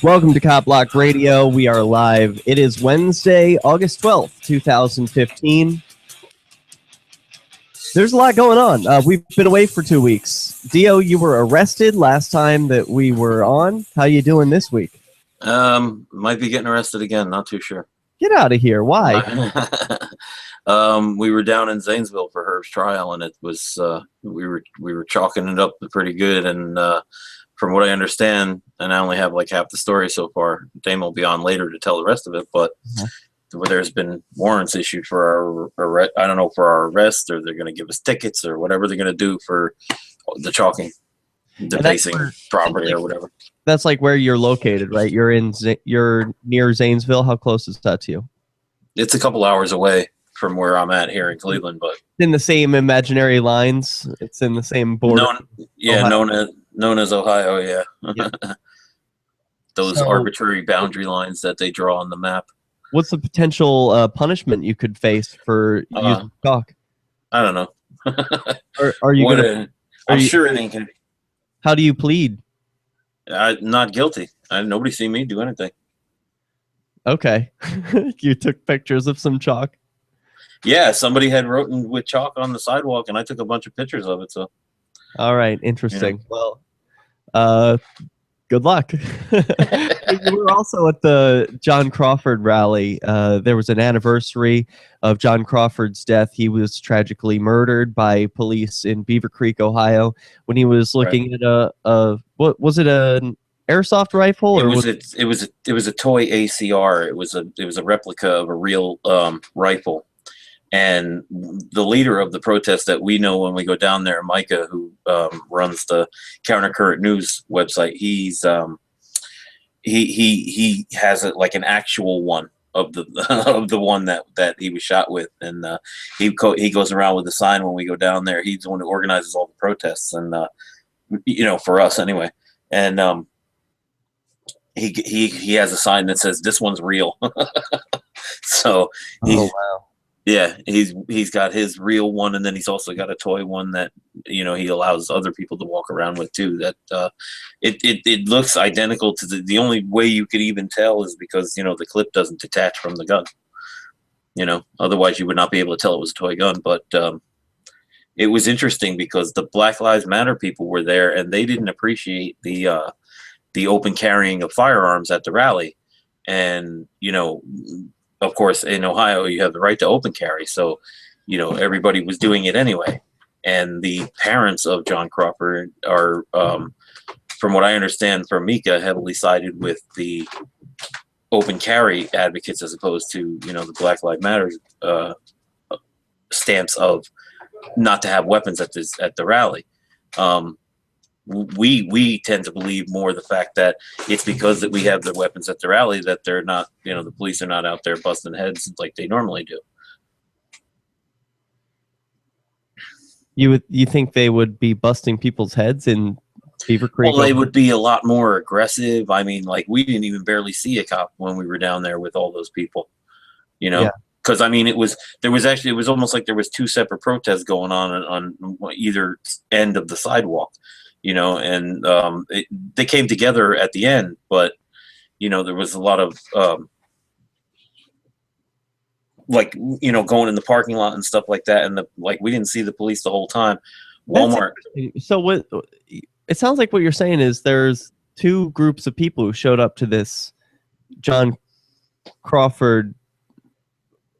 Welcome to Cop Block Radio. We are live. It is Wednesday, August 12th, 2015. There's a lot going on. We've been away for 2 weeks. DEO, you were arrested last time that we were on. How you doing this week? Might be getting arrested again. Not too sure. Get out of here. Why? We were down in Zanesville for Herb's trial, and it was we were chalking it up pretty good. And from what I understand, and I only have like half the story so far. Dame will be on later to tell the rest of it, but there's been warrants issued for our I don't know, for our arrest, or they're going to give us tickets or whatever they're going to do for the chalking, defacing property or whatever. That's like where you're located, right? You're near Zanesville. How close is that to you? It's a couple hours away from where I'm at here in Cleveland, but in the same imaginary lines. It's in the same border. Known as Ohio. Yeah. Those So, arbitrary boundary lines that they draw on the map. what's the potential punishment you could face for using chalk? I don't know. Are you gonna? I'm sure it ain't gonna. How do you plead? Not guilty. Nobody seen me do anything. Okay. You took pictures of some chalk. Yeah, somebody had written with chalk on the sidewalk, and I took a bunch of pictures of it. So. All right, interesting. Well, good luck. You were also at the John Crawford rally. There was an anniversary of John Crawford's death. He was tragically murdered by police in Beaver Creek, Ohio, when he was looking at what was it, an airsoft rifle? It was a toy ACR. It was a replica of a real rifle. And the leader of the protest that we know when we go down there, Micah, who runs the Countercurrent News website, he has like an actual one of the one that he was shot with, and he goes around with a sign when we go down there. He's the one who organizes all the protests, and for us anyway. And he has a sign that says this one's real. So Oh wow. yeah, he's got his real one, and then he's also got a toy one that he allows other people to walk around with too. That it looks identical to the only way you could even tell is because the clip doesn't detach from the gun. Otherwise you would not be able to tell it was a toy gun. But it was interesting because the Black Lives Matter people were there, and they didn't appreciate the open carrying of firearms at the rally, and of course, in Ohio, you have the right to open carry. So, everybody was doing it anyway. And the parents of John Crawford are, from what I understand from Mika, heavily sided with the open carry advocates as opposed to, the Black Lives Matter stance of not to have weapons at the rally. We tend to believe more the fact that it's because that we have the weapons at the rally that they're not, the police are not out there busting heads like they normally do. You think they would be busting people's heads in Beaver Creek? Well, they would be a lot more aggressive. I mean, like, we didn't even barely see a cop when we were down there with all those people, Because I mean, it was almost like there was two separate protests going on either end of the sidewalk. And they came together at the end, but there was a lot of going in the parking lot and stuff like that, and we didn't see the police the whole time. Walmart. So what? It sounds like what you're saying is there's two groups of people who showed up to this John Crawford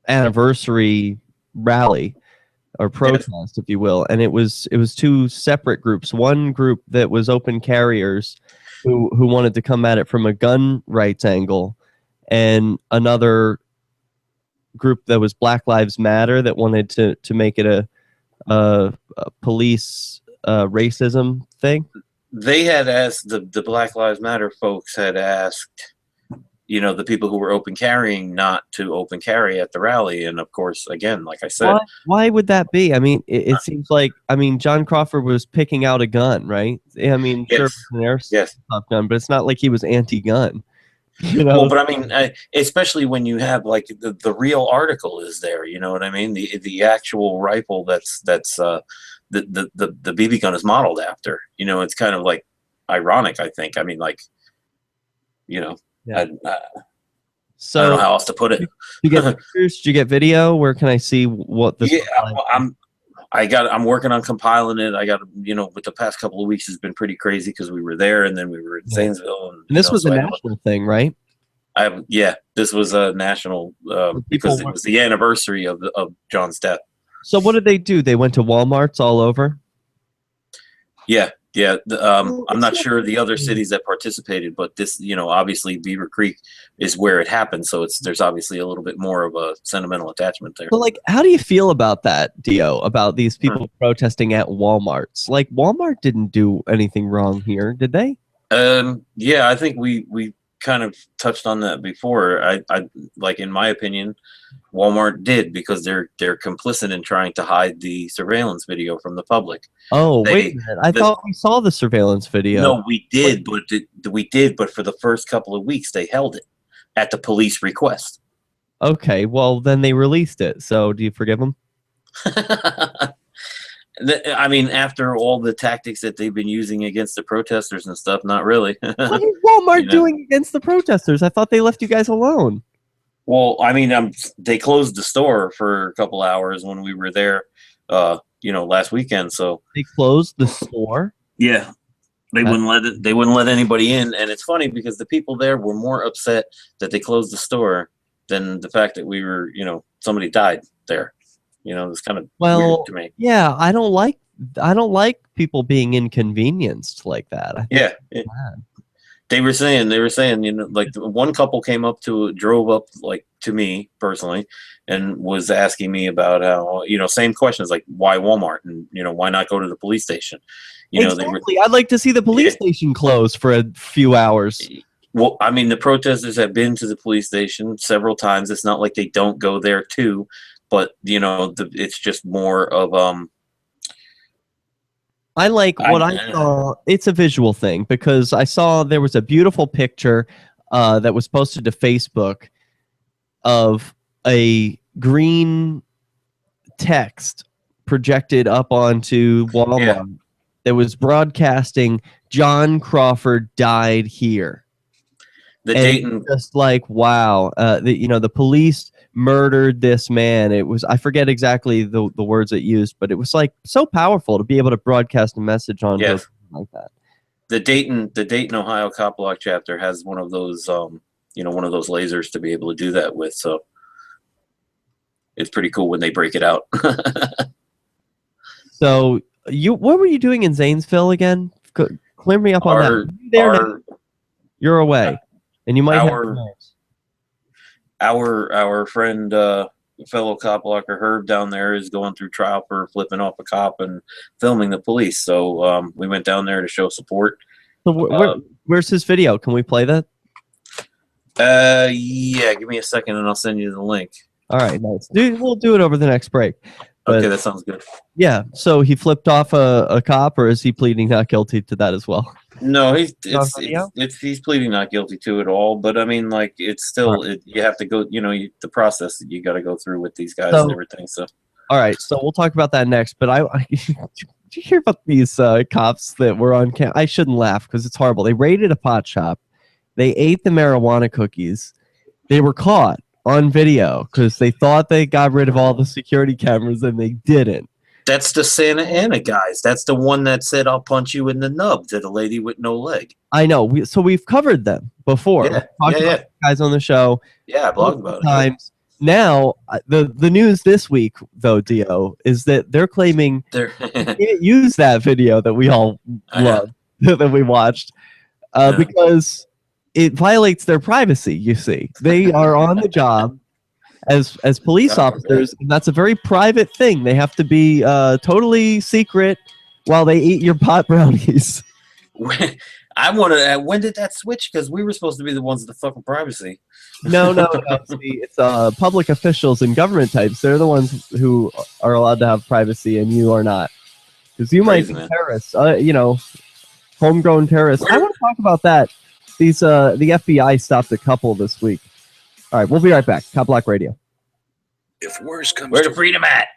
anniversary rally or protest, if you will, and it was two separate groups. One group that was open carriers who wanted to come at it from a gun rights angle, and another group that was Black Lives Matter that wanted to make it a police racism thing. They had asked the Black Lives Matter folks had asked the people who were open carrying not to open carry at the rally. And of course, again, like I said, why would that be? I mean, it seems like, John Crawford was picking out a gun, right? I mean, yes. Sure, it was an airsoft gun, but it's not like he was anti-gun. Well, but I mean, especially when you have like the real article is there, you know what I mean? The actual rifle that's the BB gun is modeled after, it's kind of like ironic, I think. I mean, like, you know, Yeah. So I don't know how else to put it. Did you get pictures? Did you get video? Where can I see what this? Yeah, I'm working on compiling it. I got, with the past couple of weeks has been pretty crazy because we were there and then we were in Zanesville. And this was a national thing, right? This was a national because it was the anniversary of John's death. So what did they do? They went to Walmarts all over? Yeah. I'm not sure the other cities that participated, but this, obviously Beaver Creek is where it happened. So there's obviously a little bit more of a sentimental attachment there. So, how do you feel about that, DEO, about these people protesting at Walmarts? Walmart didn't do anything wrong here, did they? Yeah, I think we kind of touched on that before. I in my opinion, Walmart did because they're complicit in trying to hide the surveillance video from the public. Oh, wait a minute! I thought we saw the surveillance video. No, we did, but for the first couple of weeks they held it at the police request. Okay, well then they released it. So do you forgive them? I mean, after all the tactics that they've been using against the protesters and stuff, not really. What is Walmart doing against the protesters? I thought they left you guys alone. Well, I mean, they closed the store for a couple hours when we were there, last weekend. So they closed the store? Yeah. They wouldn't let anybody in. And it's funny because the people there were more upset that they closed the store than the fact that we were, somebody died there. It's kind of weird to me. Yeah, I don't like people being inconvenienced like that. Yeah. They were saying, one couple drove up to me personally and was asking me about how, same questions, like why Walmart and, why not go to the police station? Exactly. I'd like to see the police station closed for a few hours. Well, I mean, the protesters have been to the police station several times. It's not like they don't go there too, but it's just more of I saw. It's a visual thing because I saw there was a beautiful picture that was posted to Facebook of a green text projected up onto Walmart that was broadcasting John Crawford died here. Just wow, the police murdered this man. It was, I forget exactly the words it used, but it was so powerful to be able to broadcast a message on like that. The Dayton, Ohio Cop Block chapter has one of those one of those lasers to be able to do that with. So it's pretty cool when they break it out. So what were you doing in Zanesville again? Clear me up on that. You're away. And you might our friend, fellow cop blocker Herb down there is going through trial for flipping off a cop and filming the police. So we went down there to show support. So where's his video? Can we play that? Yeah, give me a second and I'll send you the link. All right, nice. We'll do it over the next break. But, okay, that sounds good. Yeah, so he flipped off a cop, or is he pleading not guilty to that as well? No, he's pleading not guilty to it all. But I mean, it's still you have to go. The process that you got to go through with these guys and everything. So, all right, so we'll talk about that next. But did you hear about these cops that were on camp? I shouldn't laugh because it's horrible. They raided a pot shop. They ate the marijuana cookies. They were caught on video because they thought they got rid of all the security cameras and they didn't. That's the Santa Ana guys. That's the one that said, "I'll punch you in the nub" to the lady with no leg. I know. We've covered them before. Yeah, talked about guys on the show. Yeah, I blogged about it. Now, the news this week, though, DEO, is that they're claiming they can't use that video that we all love, that we watched, because it violates their privacy, you see. They are on the job as police officers, and that's a very private thing. They have to be totally secret while they eat your pot brownies. I want to. When did that switch? Because we were supposed to be the ones with the fucking privacy. No. See, it's public officials and government types. They're the ones who are allowed to have privacy, and you are not. Because you might be terrorists. Homegrown terrorists. I want to talk about that. The FBI stopped a couple this week. All right, we'll be right back. Cop Block Radio. If worse comes Where's the freedom at?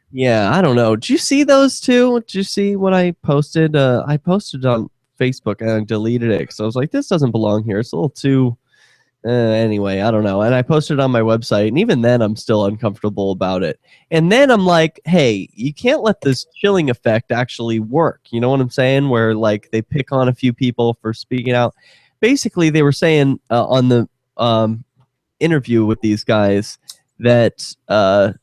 Yeah, I don't know. Did you see those two? Did you see what I posted? I posted on Facebook and I deleted it because I was like, this doesn't belong here. It's a little too. Anyway, I don't know. And I posted it on my website, and even then I'm still uncomfortable about it. And then I'm like, hey, you can't let this chilling effect actually work. You know what I'm saying? Where like they pick on a few people for speaking out. Basically, they were saying on the interview with these guys that the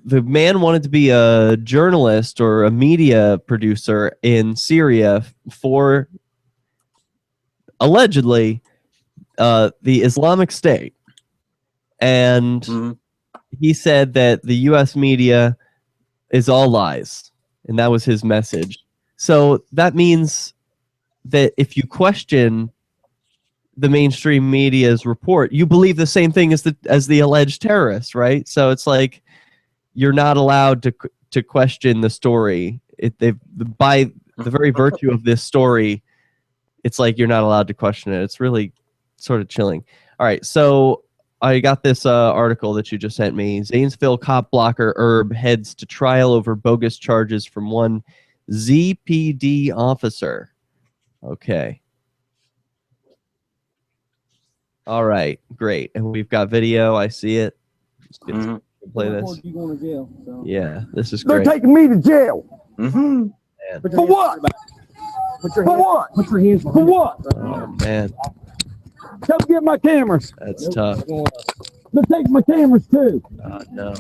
man wanted to be a journalist or a media producer in Syria for allegedly the Islamic State. And he said that the U.S. media is all lies. And that was his message. So that means that if you question the mainstream media's report, you believe the same thing as the alleged terrorists, right? So it's like you're not allowed to question the story. By the very virtue of this story, it's like you're not allowed to question it. It's really sort of chilling. All right, so I got this article that you just sent me. Zanesville cop blocker Herb heads to trial over bogus charges from one ZPD officer. Okay. All right, great. And we've got video. I see it. Play this. Yeah, this is great. They're taking me to jail. For what? For what? Put your hands for what? Oh, man. Come get my cameras. That's tough. They're taking my cameras too. Oh, no.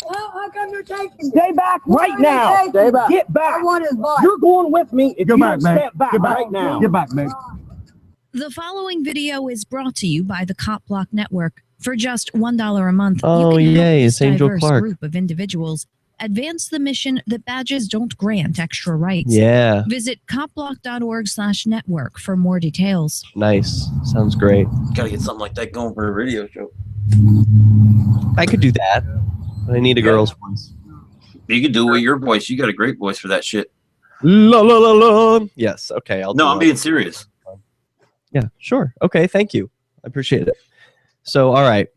Well, how come you're taking? Stay back right now. Stay back. Get back. I want his bike. You're going with me if you don't step back right now. Get back, man. The following video is brought to you by the Cop Block Network. For just $1 a month, oh, you can yay, help it's this Angel diverse Clark. group of individuals advance the mission that badges don't grant extra rights. Yeah. Visit copblock.org/network for more details. Nice. Sounds great. Gotta get something like that going for a radio show. I could do that. But I need a girl's voice. You could do it with your voice. You got a great voice for that shit. La la la la. Yes. Okay. I'm being serious. Yeah. Sure. Okay. Thank you. I appreciate it. So, all right.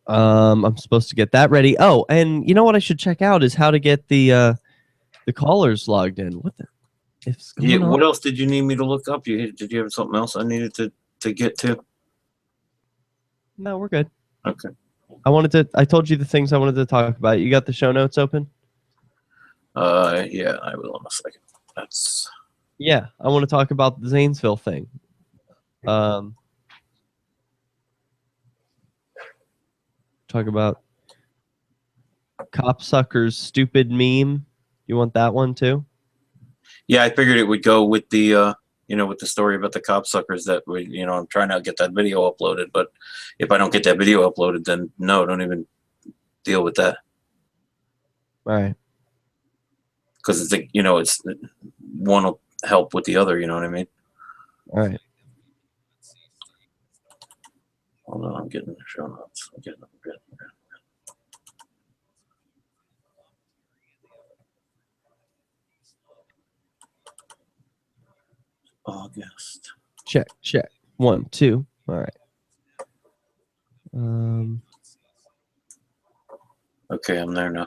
I'm supposed to get that ready. Oh, and you know what I should check out is how to get the callers logged in. What the? Yeah. What else did you need me to look up? Did you have something else I needed to get to? No, we're good. Okay. I told you the things I wanted to talk about. You got the show notes open? Yeah, I will in a second. Yeah, I want to talk about the Zanesville thing. Talk about Copsucker's stupid meme. You want that one too? Yeah, I figured it would go with the with the story about the copsuckers that I'm trying to get that video uploaded, but if I don't get that video uploaded, then no, don't even deal with that. All right. Because it's one will help with the other, you know what I mean? All right. Hold on, I'm getting the show notes. I'm getting them. August. Check. 1, 2. All right. Okay, I'm there now.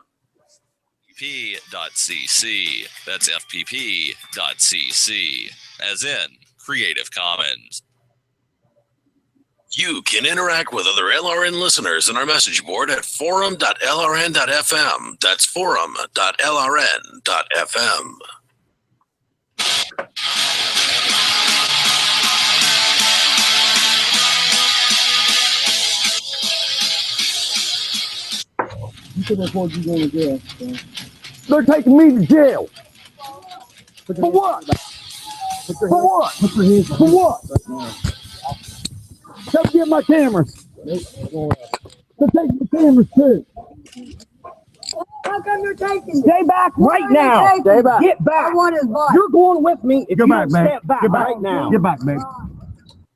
FPP.cc. That's FPP.cc. As in Creative Commons. You can interact with other LRN listeners on our message board at forum.lrn.fm. That's forum.lrn.fm. You can report you going to jail. So. They're taking me to jail. For what? For what? For what? Come get my cameras. They're taking the cameras too. How come you're taking? Stay back right now. Stay back. Get back. I want his bike. You're going with me if you don't step back right now. Get back, man.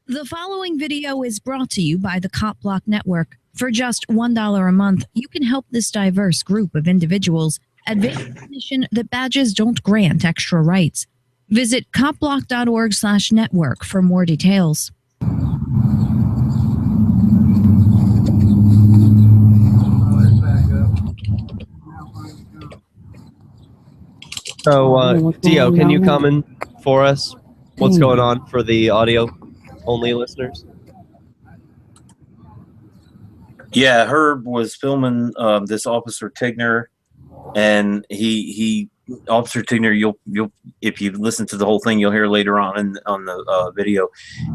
The following video is brought to you by the Cop Block Network. For just $1 a month, you can help this diverse group of individuals advance the mission that badges don't grant extra rights. Visit copblock.org/network for more details. So, Dio, can you comment for us what's going on for the audio-only listeners? Yeah, Herb was filming this Officer Tigner, and Officer Tigner, you'll if you listen to the whole thing, you'll hear later on the video.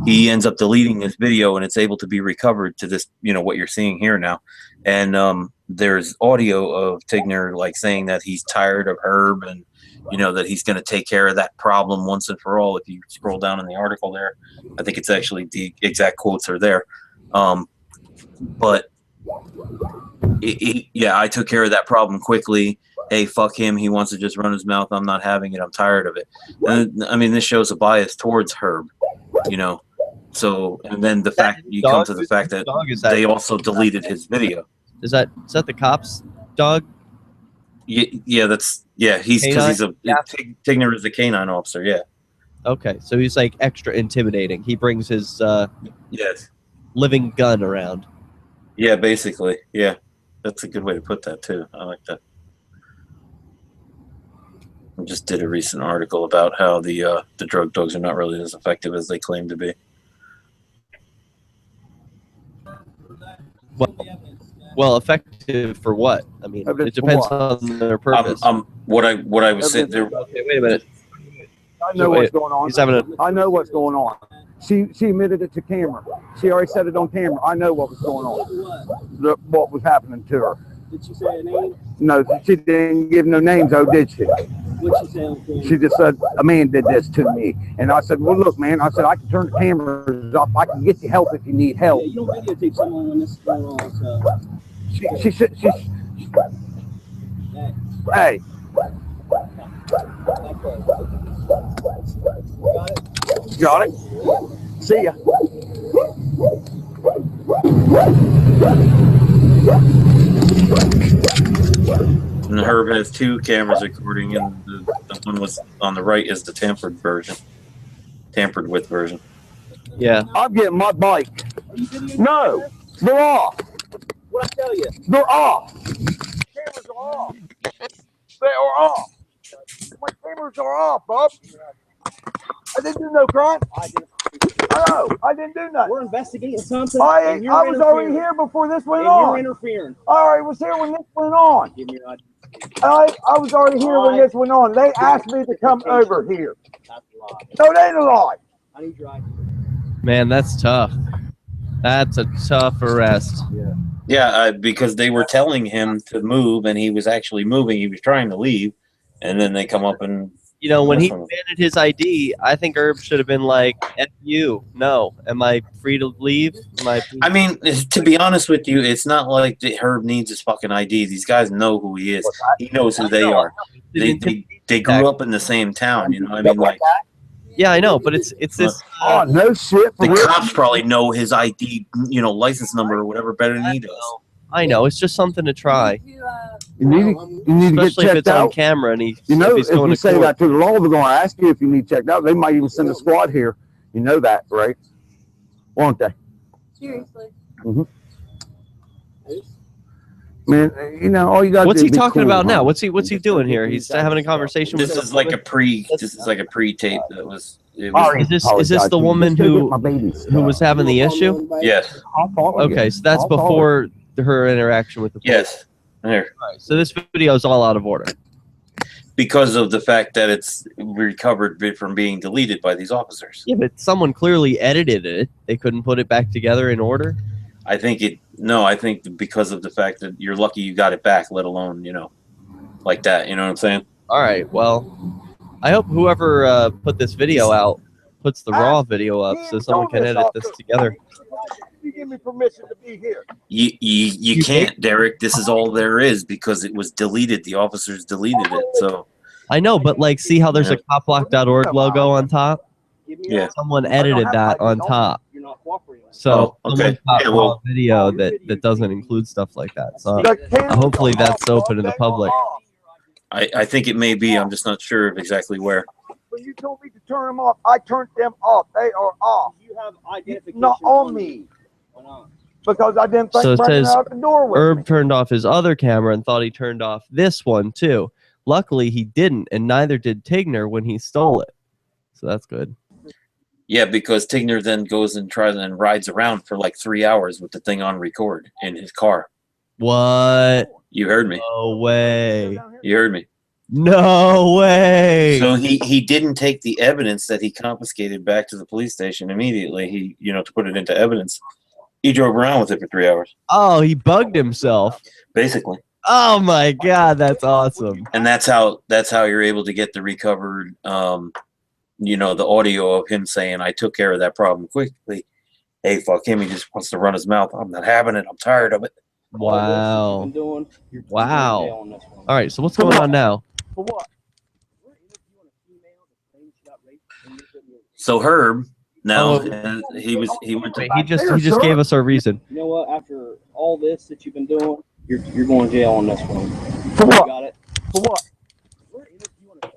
He ends up deleting this video, and it's able to be recovered to this, what you're seeing here now. And there's audio of Tigner like saying that he's tired of Herb, and that he's going to take care of that problem once and for all. If you scroll down in the article there, I think it's actually the exact quotes are there. But I took care of that problem quickly. Hey, fuck him. He wants to just run his mouth. I'm not having it. I'm tired of it. And, I mean, this shows a bias towards Herb, So, and then the fact you come to the fact that they also deleted his video. Is that the cop's dog? Yeah, Tigner is the canine officer. Yeah. Okay, so he's like extra intimidating. He brings his yes living gun around. Yeah, basically. Yeah, that's a good way to put that too. I like that. I just did a recent article about how the drug dogs are not really as effective as they claim to be. Well, effective for what? I mean, it depends on their purpose. What I was saying there. Okay, wait a minute. I know what's going on. He's having I know what's going on. She admitted it to camera. She already said it on camera. I know what was going on. What was happening to her. Did she say a name? No, she didn't give no names, though, did she? What'd she say on camera? She just said, a man did this to me. And I said, well, look, man, I said, I can turn the cameras off. I can get you help if you need help. Yeah, you don't videotape someone when this is going on, so. She hey. Got it? See ya. And Herb has two cameras recording, and the one was on the right is the tampered with version. Yeah. I'm getting my bike. No, they're off. What I tell you? They're off. Cameras are off. They are off. My cameras are off, Bob. I didn't do no crime. I didn't do nothing. We're investigating something. I was already here before this went on. You're interfering. I already was here when this went on. Give me your ID. I was already here when this went on. They asked me to come over here. That's a lie. No, they ain't a lie. I need your ID. Man, that's tough. That's a tough arrest. Yeah, because they were telling him to move, and he was actually moving. He was trying to leave, and then they come up and. When he demanded his ID, I think Herb should have been like, F you. No. Am I free to leave? I mean, to be honest with you, it's not like Herb needs his fucking ID. These guys know who he is. He knows who they are. They grew up in the same town, you know what I mean? Like, yeah, I know, but it's this. Oh, no shit. The cops probably know his ID, license number or whatever better than he does. I know. It's just something to try. You need to get Especially if checked it's out. on camera and if if going you to say court. that to the law, they're going to ask you if you need checked out. They might even send a squad here. You know that, right? Won't they? Seriously. Man, all you got to What's do he is be talking cool, about man. now? What's he doing here? He's having a conversation with. This is like a pre-tape that was. It was Is this the woman who was having the issue? yes. Okay, so that's before her interaction with the police. Yes. There. Right, so this video is all out of order. Because of the fact that it's recovered from being deleted by these officers. Yeah, but someone clearly edited it. They couldn't put it back together in order. I think because of the fact that you're lucky you got it back, let alone, like that. You know what I'm saying? All right, well, I hope whoever put this video out puts the raw video up so someone can edit this together. You give me permission to be here. You can't, Derek. This is all there is because it was deleted. The officers deleted it. So I know, but see how there's a CopBlock.org logo on top? Yeah. Someone edited that on top. You're not cooperating. So okay. someone got Yeah, raw video that doesn't include stuff like that. So hopefully that's open to the public. I think it may be. I'm just not sure of exactly where. When you told me to turn them off, I turned them off. They are off. You have identification. Not on me. Why not? Because I didn't think So it running says out the door with me. Herb turned off his other camera and thought he turned off this one too. Luckily, he didn't, and neither did Tigner when he stole it. So that's good. Yeah, because Tigner then goes and tries and rides around for like 3 hours with the thing on record in his car. What? You heard me. No way. You heard me. No way. So he didn't take the evidence that he confiscated back to the police station immediately. He, you know, to put it into evidence. He drove around with it for 3 hours. Oh, he bugged himself. Basically. Oh my God, that's awesome. And that's how you're able to get the recovered you know, the audio of him saying, I took care of that problem quickly. Hey, fuck him. He just wants to run his mouth. I'm not having it. I'm tired of it. Wow. Wow. All right, so what's going on now? For what? So Herb, now Oh. he went to He just gave us our reason. You know what? After all this that you've been doing, you're going to jail on this one. For what? Got it? For what? We're interviewing a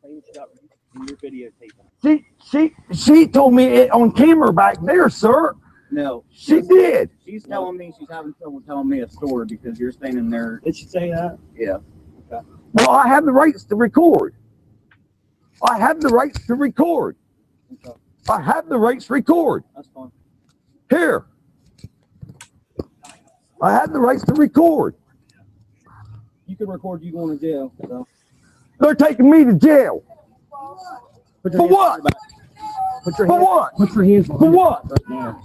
claim she got in your videotaping. She told me it on camera back there, sir. No, She did. she's telling me she's having trouble telling me a story because you're standing there. Did she say that? Yeah. Well, I have the rights to record. I have the rights to record. Okay. I have the rights to record. That's fine. Here. I have the rights to record. You can record you going to jail. So. They're taking me to jail. Put For your hands what? behind your back. Put your For hands, what? Put your hands For behind your what? back right now.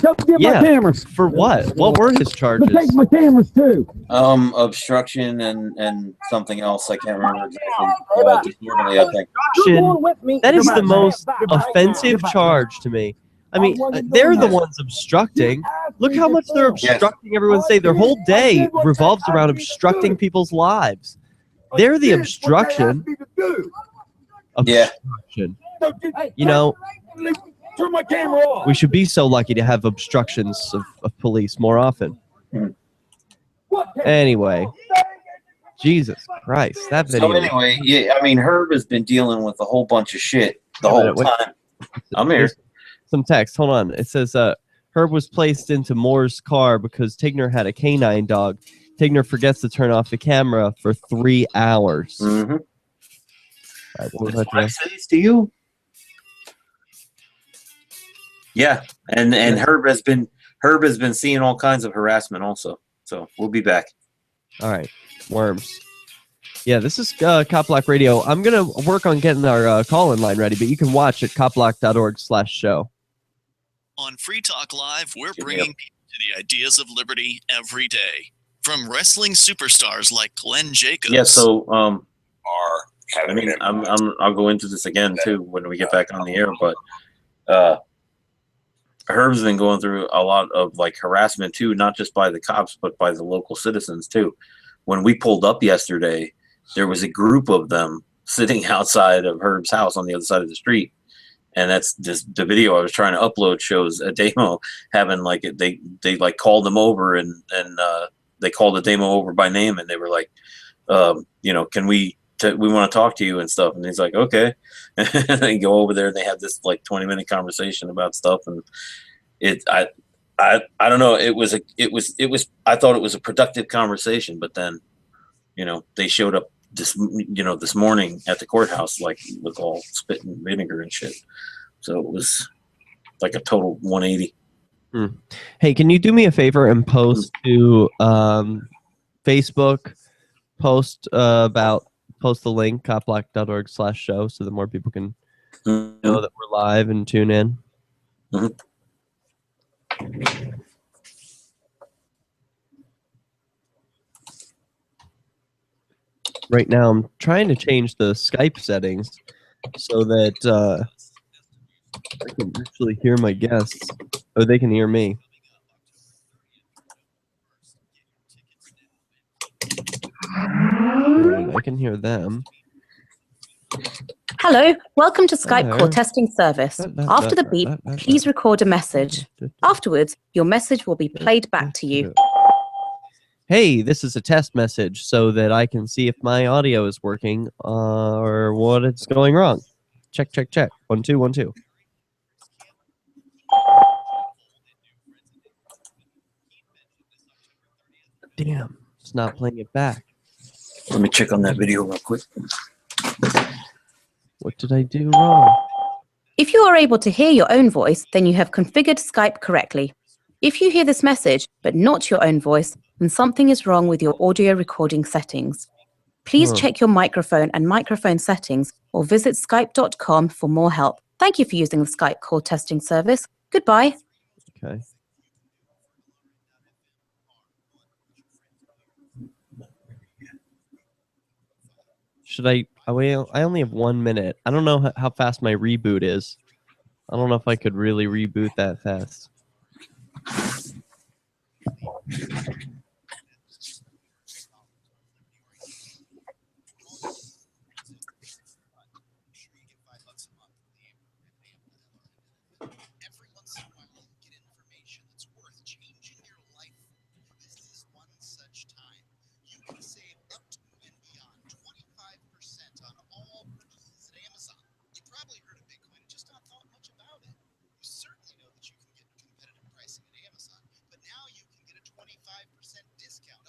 Don't get Yeah. my cameras. For what? What were his But charges? take my cameras too. obstruction and something else. I can't remember exactly. Disorderly, I think. Obstruction. That is the most offensive charge to me. I mean, they're the ones obstructing. Look how much they're obstructing everyone's day. Their whole day revolves around obstructing people's lives. They're the obstruction. Yeah. Obstruction. You know, Turn my camera off. we should be so lucky to have obstructions of police more often. Anyway, Jesus Christ, that video. So anyway, yeah, I mean, Herb has been dealing with a whole bunch of shit the Wait a whole minute, wait. time. I'm here. There's some text. Hold on. It says Herb was placed into Moore's car because Tigner had a canine dog. Tigner forgets to turn off the camera for 3 hours. Mm-hmm. All right, what was That's that, what I Jay? say to you. Yeah, and Herb has been seeing all kinds of harassment also. So we'll be back. All right, worms. Yeah, this is Cop Block Radio. I'm gonna work on getting our call-in line ready, but you can watch at copblock.org/show. On Free Talk Live, we're bringing people to the ideas of liberty every day. From wrestling superstars like Glenn Jacobs. Yeah. So I mean, I'll go into this again too when we get back on the air, but Herb's been going through a lot of like harassment too, not just by the cops, but by the local citizens too. When we pulled up yesterday, there was a group of them sitting outside of Herb's house on the other side of the street. And that's just the video I was trying to upload shows Ademo having like they like called them over and they called Ademo over by name and they were like, you know, can we want to talk to you and stuff. And he's like, okay. And they go over there and they have this like 20-minute conversation about stuff. And I don't know. It was I thought it was a productive conversation, but then, you know, they showed up this morning at the courthouse, like with all spit and vinegar and shit. So it was like a total 180. Hey, can you do me a favor and post to Facebook, post the link, copblock.org/show, so that more people can know that we're live and tune in. Mm-hmm. Right now, I'm trying to change the Skype settings so that I can actually hear my guests, or they can hear me. And I can hear them. Hello, welcome to Skype Hello. call testing service. After the beep, please record a message. Afterwards, your message will be played back to you. Hey, this is a test message so that I can see if my audio is working or what is going wrong. Check, check, check. 1 2 1 2. Damn, it's not playing it back. Let me check on that video real quick. What did I do wrong? If you are able to hear your own voice, then you have configured Skype correctly. If you hear this message, but not your own voice, then something is wrong with your audio recording settings. Please check your microphone and microphone settings or visit skype.com for more help. Thank you for using the Skype call testing service. Goodbye. Okay. Should I only have 1 minute. I don't know how fast my reboot is. I don't know if I could really reboot that fast.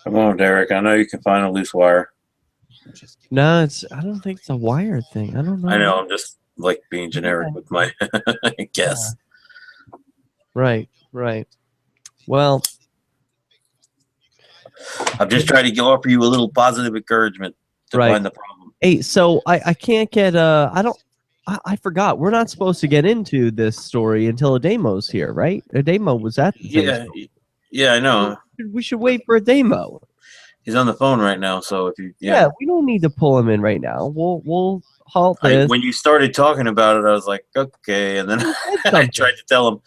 Come on, Derek. I know you can find a loose wire. No, I don't think it's a wire thing. I don't know. I know. I'm just like being generic with my guess. Right, right. Well, I'm just trying to offer you a little positive encouragement to find the problem. Hey, so I can't get I forgot. We're not supposed to get into this story until Ademo's here, right? Ademo was at the thing. Yeah, I know. We should wait for Ademo. He's on the phone right now, so if you yeah, we don't need to pull him in right now. We'll halt this. When you started talking about it, I was like, okay, and then I tried to tell him,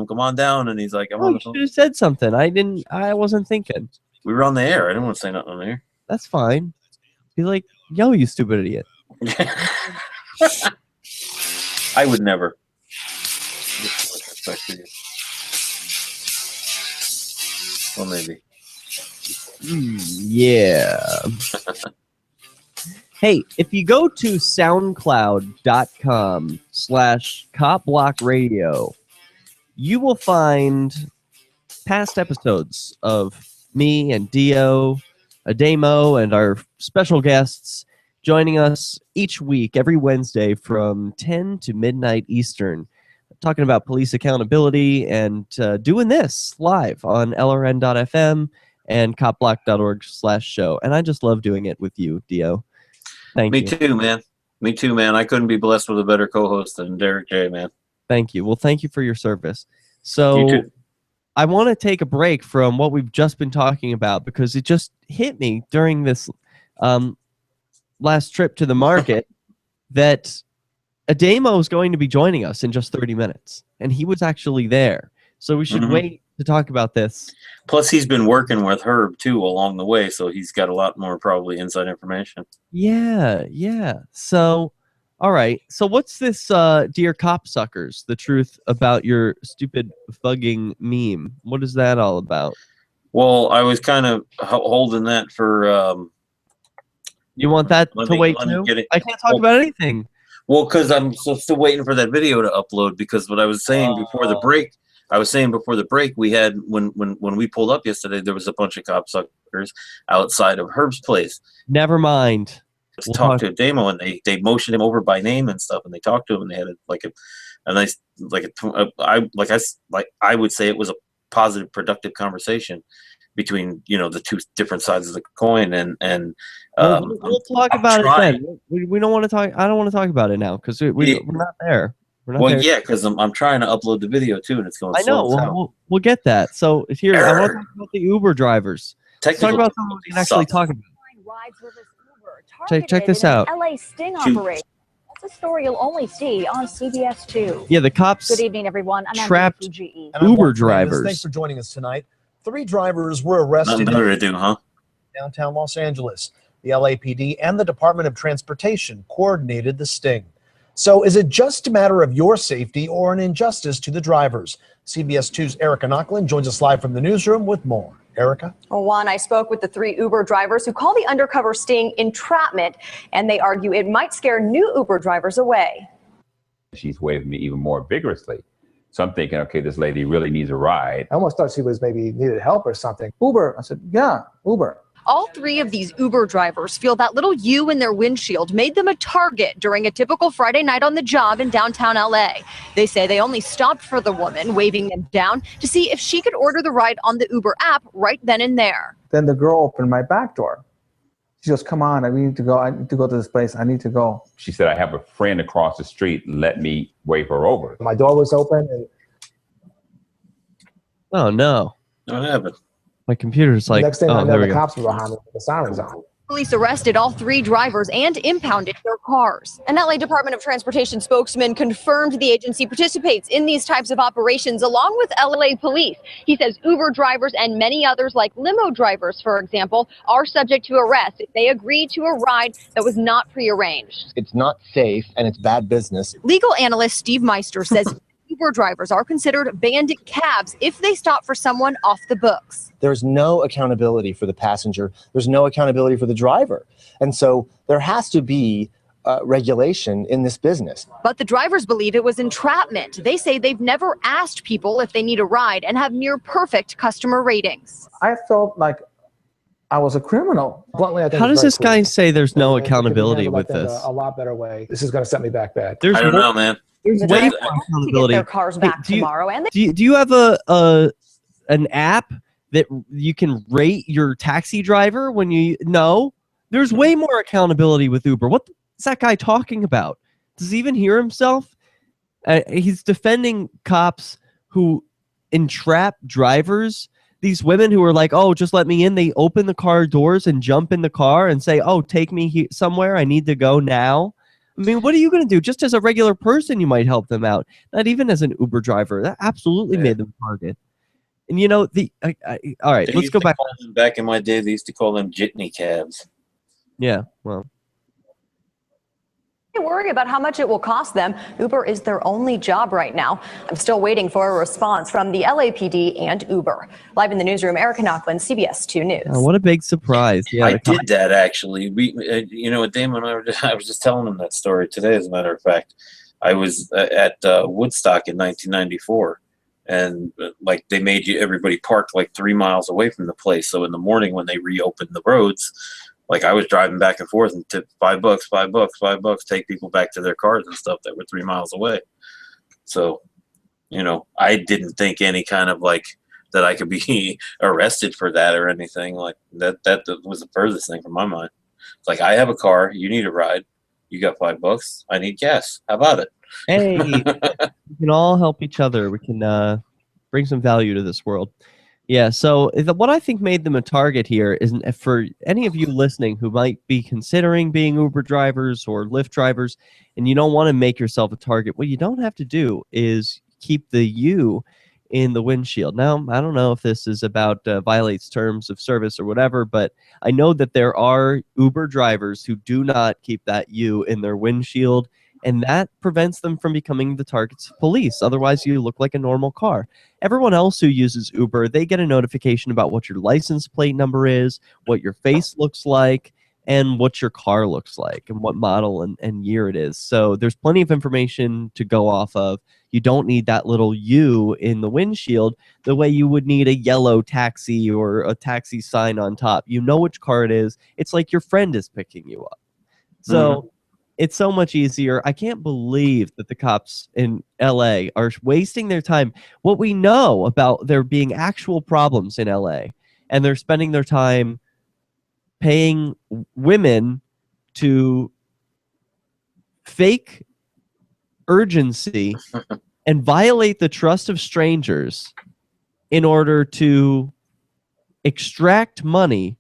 come on down, and he's like, I'm on the phone. You should have said something. I wasn't thinking. We were on the air. I didn't want to say nothing on the air. That's fine. Be like, yo, you stupid idiot. I would never. Well, maybe. Yeah. Hey, if you go to soundcloud.com/CopBlockRadio, you will find past episodes of me and DEO, Ademo, and our special guests joining us each week, every Wednesday from 10 to midnight Eastern, talking about police accountability and doing this live on LRN.FM and copblock.org/show. And I just love doing it with you, DEO. Thank you. Me too, man. Me too, man. I couldn't be blessed with a better co-host than Derek J, man. Thank you. Well, thank you for your service. So I want to take a break from what we've just been talking about because it just hit me during this last trip to the market that Ademo is going to be joining us in just 30 minutes. And he was actually there. So we should wait to talk about this. Plus, he's been working with Herb, too, along the way. So he's got a lot more probably inside information. Yeah, yeah. So, all right. So what's this, Dear Copsuckers, the truth about your stupid fugging meme? What is that all about? Well, I was kind of holding that for... you want that to wait, too? I can't talk about anything. Well, because I'm still waiting for that video to upload. Because what I was saying before the break, we had when we pulled up yesterday, there was a bunch of copsuckers outside of Herb's place. Never mind. We'll talk to Ademo, and they motioned him over by name and stuff, and they talked to him, and they had a nice I would say it was a positive, productive conversation between the two different sides of the coin, and we'll talk about it then. We don't want to talk. I don't want to talk about it now because we're not there. Yeah, because I'm trying to upload the video too, and it's going. I know. We'll get that. So here, I want to talk about the Uber drivers. Let's talk about something we can actually talk about. Check this out. LA sting operation. That's a story you'll only see on CBS 2. Yeah, the cops. Good evening, everyone. I'm trapped Uber drivers. Thanks for joining us tonight. 3 drivers were arrested. Nothing better to do, huh? Downtown Los Angeles. The LAPD and the Department of Transportation coordinated the sting. So is it just a matter of your safety or an injustice to the drivers? CBS 2's Erica Nochlin joins us live from the newsroom with more. Erica? Well, Juan, I spoke with the 3 Uber drivers who call the undercover sting entrapment, and they argue it might scare new Uber drivers away. She's waving me even more vigorously. So I'm thinking, okay, this lady really needs a ride. I almost thought she was maybe needed help or something. Uber. I said, yeah, Uber. All three of these Uber drivers feel that little U in their windshield made them a target during a typical Friday night on the job in downtown LA. They say they only stopped for the woman, waving them down to see if she could order the ride on the Uber app right then and there. Then the girl opened my back door. She goes, come on, I need to go. I need to go to this place. I need to go. She said, I have a friend across the street. Let me wave her over. My door was open. And Oh, no. What happened? My computer's like, next thing I oh, there know, we the go. cops were behind me with the sirens on. Police arrested all three drivers and impounded their cars. An LA Department of Transportation spokesman confirmed the agency participates in these types of operations along with LA police. He says Uber drivers and many others like limo drivers, for example, are subject to arrest if they agree to a ride that was not prearranged. It's not safe and it's bad business. Legal analyst Steve Meister says Uber drivers are considered bandit cabs if they stop for someone off the books. There's no accountability for the passenger. There's no accountability for the driver. And so there has to be regulation in this business. But the drivers believe it was entrapment. They say they've never asked people if they need a ride and have near perfect customer ratings. I felt like I was a criminal. Bluntly, I think How it's does very this guy clear. say there's no And it could be accountability handled, I with think, this? A lot better way. This is going to set me back bad. There's I don't more- know, man. There's The way drivers more want to get accountability. their cars back tomorrow, and Do you have an app that you can rate your taxi driver when you no? There's way more accountability with Uber. What is that guy talking about? Does he even hear himself? He's defending cops who entrap drivers. These women who are like, oh, just let me in. They open the car doors and jump in the car and say, oh, take me somewhere. I need to go now. I mean, what are you going to do? Just as a regular person, you might help them out. Not even as an Uber driver. That absolutely made them target. And you know, all right, They let's used go to back. call them- back in my day, they used to call them jitney cabs. Yeah, well. they worry about how much it will cost them. Uber is their only job right now. I'm still waiting for a response from the LAPD and Uber. Live in the newsroom, Erica Knocklin, CBS 2 News. What a big surprise. Yeah, I did that actually. We, you know, Damon and I was just telling him that story today. As a matter of fact, I was at Woodstock in 1994, and like they made everybody park like 3 miles away from the place. So in the morning when they reopened the roads, like I was driving back and forth and tipped $5, take people back to their cars and stuff that were 3 miles away. So, you know, I didn't think any kind of like that I could be arrested for that or anything like that. That was the furthest thing from my mind. It's like, I have a car, you need a ride, you got $5, I need gas. How about it? Hey, we can all help each other. We can bring some value to this world. Yeah, so what I think made them a target here is for any of you listening who might be considering being Uber drivers or Lyft drivers, and you don't want to make yourself a target, what you don't have to do is keep the U in the windshield. Now, I don't know if this is about violates terms of service or whatever, but I know that there are Uber drivers who do not keep that U in their windshield, and that prevents them from becoming the targets of police. Otherwise, you look like a normal car. Everyone else who uses Uber, they get a notification about what your license plate number is, what your face looks like, and what your car looks like, and what model and year it is. So there's plenty of information to go off of. You don't need that little U in the windshield the way you would need a yellow taxi or a taxi sign on top. You know which car it is. It's like your friend is picking you up. So it's so much easier. I can't believe that the cops in LA are wasting their time. What we know about there being actual problems in LA, and they're spending their time paying women to fake urgency and violate the trust of strangers in order to extract money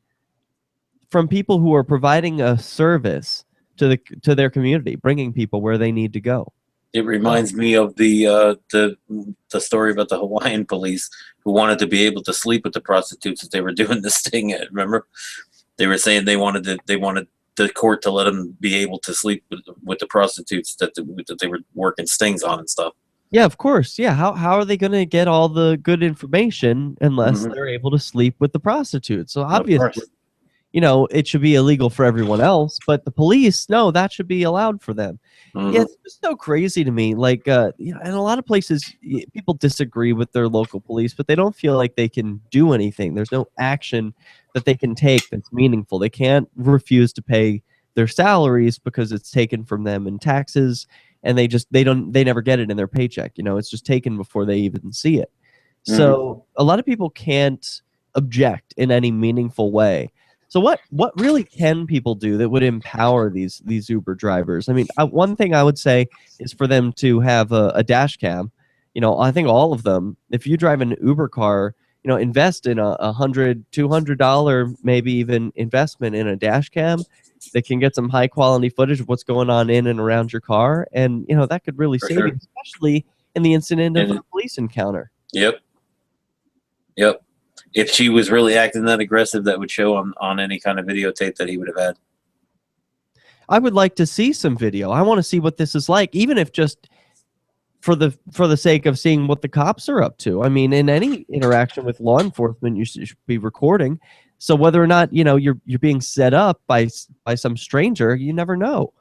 from people who are providing a service to their community, bringing people where they need to go. It reminds me of the story about the Hawaiian police who wanted to be able to sleep with the prostitutes that they were doing this sting at. Remember, they were saying they wanted the court to let them be able to sleep with the prostitutes that they were working stings on and stuff. Yeah, of course. Yeah, how are they going to get all the good information unless they're able to sleep with the prostitutes? So obviously, you know, it should be illegal for everyone else, but the police, no, that should be allowed for them. Yeah, it's just so crazy to me. Like, you know, in a lot of places, people disagree with their local police, but they don't feel like they can do anything. There's no action that they can take that's meaningful. They can't refuse to pay their salaries because it's taken from them in taxes, and they never get it in their paycheck. You know, it's just taken before they even see it. So a lot of people can't object in any meaningful way. So what really can people do that would empower these Uber drivers? I mean, one thing I would say is for them to have a dash cam. You know, I think all of them. If you drive an Uber car, you know, invest in a $100, $200, maybe even investment in a dash cam that can get some high quality footage of what's going on in and around your car, and you know that could really save you, especially in the incident of a police encounter. Yep. If she was really acting that aggressive, that would show on any kind of videotape that he would have had. I would like to see some video. I want to see what this is like, even if just for the sake of seeing what the cops are up to. I mean, in any interaction with law enforcement, you should be recording. So whether or not, you know, you're being set up by some stranger, you never know.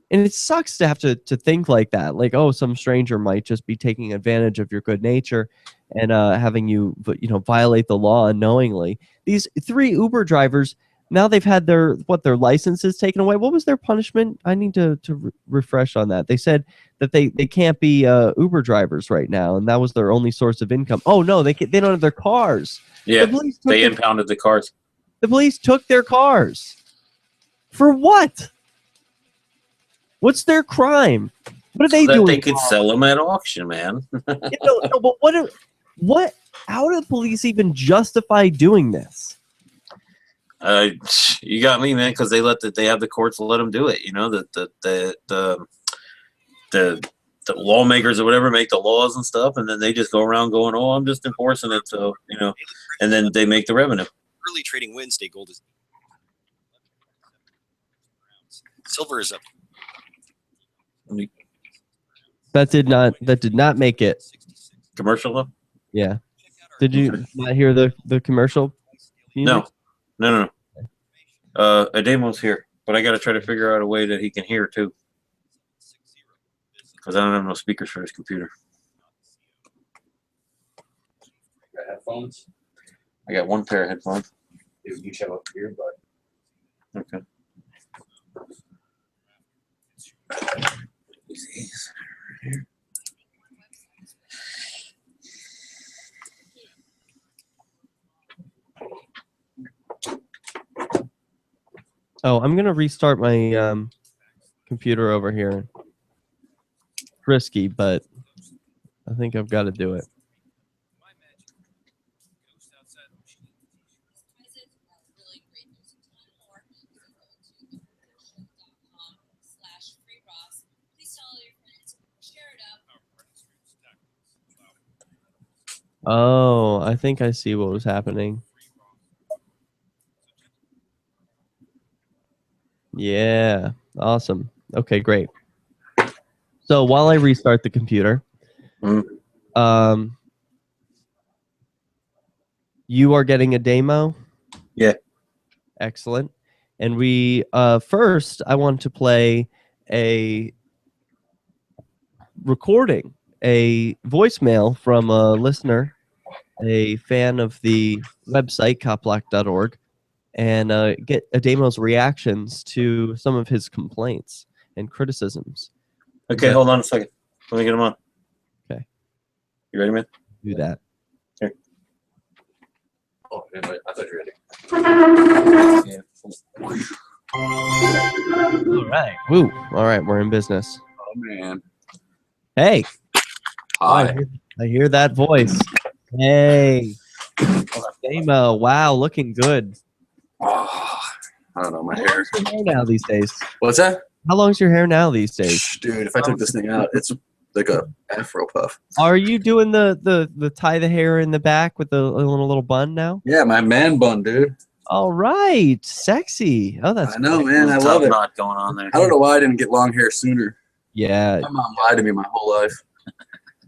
And it sucks to have to think like that. Like, oh, some stranger might just be taking advantage of your good nature and having you, you know, violate the law unknowingly. These 3 Uber drivers, now they've had their licenses taken away. What was their punishment? I need to refresh on that. They said that they can't be Uber drivers right now, and that was their only source of income. Oh no, they don't have their cars. Yeah, they impounded the cars. The police took their cars. For what? What's their crime? What are they doing? They could sell them at auction, man. No, but what? How do the police even justify doing this? You got me, man, because they have the courts let them do it. You know, the lawmakers or whatever make the laws and stuff, and then they just go around going, "Oh, I'm just enforcing it," so you know, and then they make the revenue. Early trading Wednesday, gold is silver is up. That did not make it. Commercial though? Yeah. Did you not hear the commercial? No. Ademo's here, but I got to try to figure out a way that he can hear too, because I don't have no speakers for his computer. You got headphones? I got one pair of headphones. You each have a earbud. Okay. Oh, I'm gonna restart my computer over here. Risky, but I think I've got to do it. Oh, I think I see what was happening. Yeah, awesome. Okay, great. So while I restart the computer, you are getting a demo? Yeah. Excellent. And we first, I want to play a recording, a voicemail from a listener, a fan of the website, copblock.org, and get Ademo's reactions to some of his complaints and criticisms. Okay, hold on a second. Let me get him on. Okay. You ready, man? Do that. Here. Oh, I thought you were ready. Yeah. All right. Woo. All right, we're in business. Oh, man. Hey. Hi. I hear that voice. Hey. Demo. Wow, looking good. Oh, I don't know, my How hair. long's your hair now these days? What's that? How long's your hair now these days? Dude, if I took this thing out, it's like a afro puff. Are you doing the tie the hair in the back with the little bun now? Yeah, my man bun, dude. All right, sexy. Oh, that's I know, great. man. I love it. Knot going on there. I don't know why I didn't get long hair sooner. Yeah. My mom lied to me my whole life.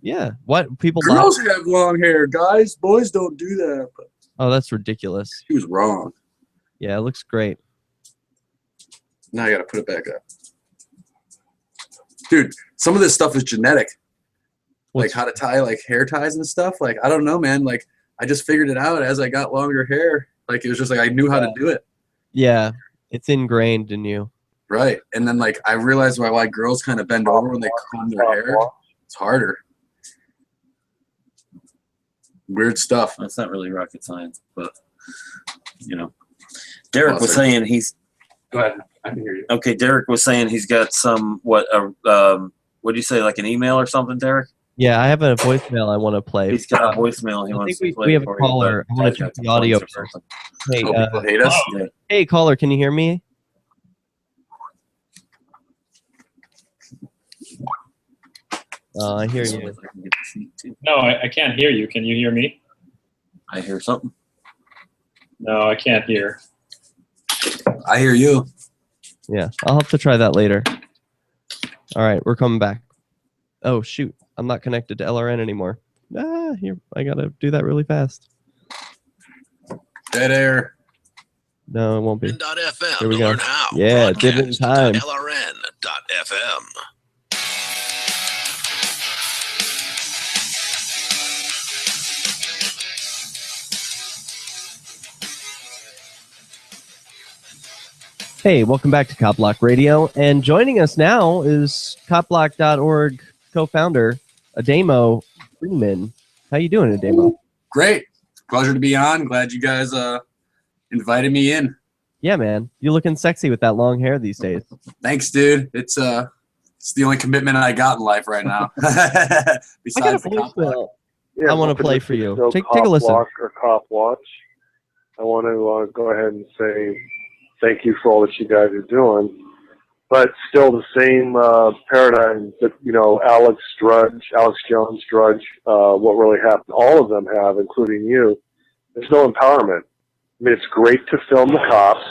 Yeah. What people? Girls have long hair, guys. Boys don't do that. But oh, that's ridiculous. she was wrong. Yeah, it looks great. Now I got to put it back up. Dude, some of this stuff is genetic. Like how to tie like hair ties and stuff. Like, I don't know, man. Like, I just figured it out as I got longer hair. Like, it was just like I knew how to do it. Yeah, it's ingrained in you. Right. And then, like, I realized why girls kind of bend over when they comb their hair. It's harder. Weird stuff. That's not really rocket science, but, you know. Derek was saying he's... Go ahead. I can hear you. Okay, Derek was saying he's got some, what do you say, like an email or something, Derek? Yeah, I have a voicemail I want to play. He's got a voicemail he wants to play. We have a caller. I want to check the audio first. Hey, people hate us? Yeah. Hey, caller, can you hear me? I hear you. No, I can't hear you. Can you hear me? I hear something. No, I can't hear. I hear you. Yeah, I'll have to try that later. All right, we're coming back. Oh, shoot. I'm not connected to LRN anymore. Here, I got to do that really fast. Dead air. No, it won't be. FM Here we to go. learn how. Yeah, did it in time. LRN.FM. Hey, welcome back to CopBlock Radio. And joining us now is CopBlock.org co-founder, Ademo Rietmann. How you doing, Ademo? Great. Pleasure to be on. Glad you guys invited me in. Yeah, man. You're looking sexy with that long hair these days. Thanks, dude. It's the only commitment I got in life right now. Besides the voicemail I want to play for you. Take a listen. Or Cop Watch. I want to go ahead and say thank you for all that you guys are doing. But still the same paradigm that, Alex Jones, Drudge, what really happened, all of them have, including you. There's no empowerment. I mean, it's great to film the cops,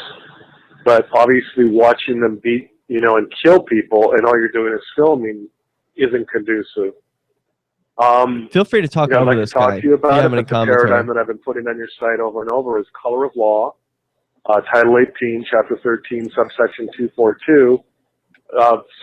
but obviously watching them beat, and kill people, and all you're doing is filming, isn't conducive. Feel free to talk over I'd like this to talk guy. to you about it, any but the paradigm that I've been putting on your site over and over is color of law, Title 18, Chapter 13, subsection 242.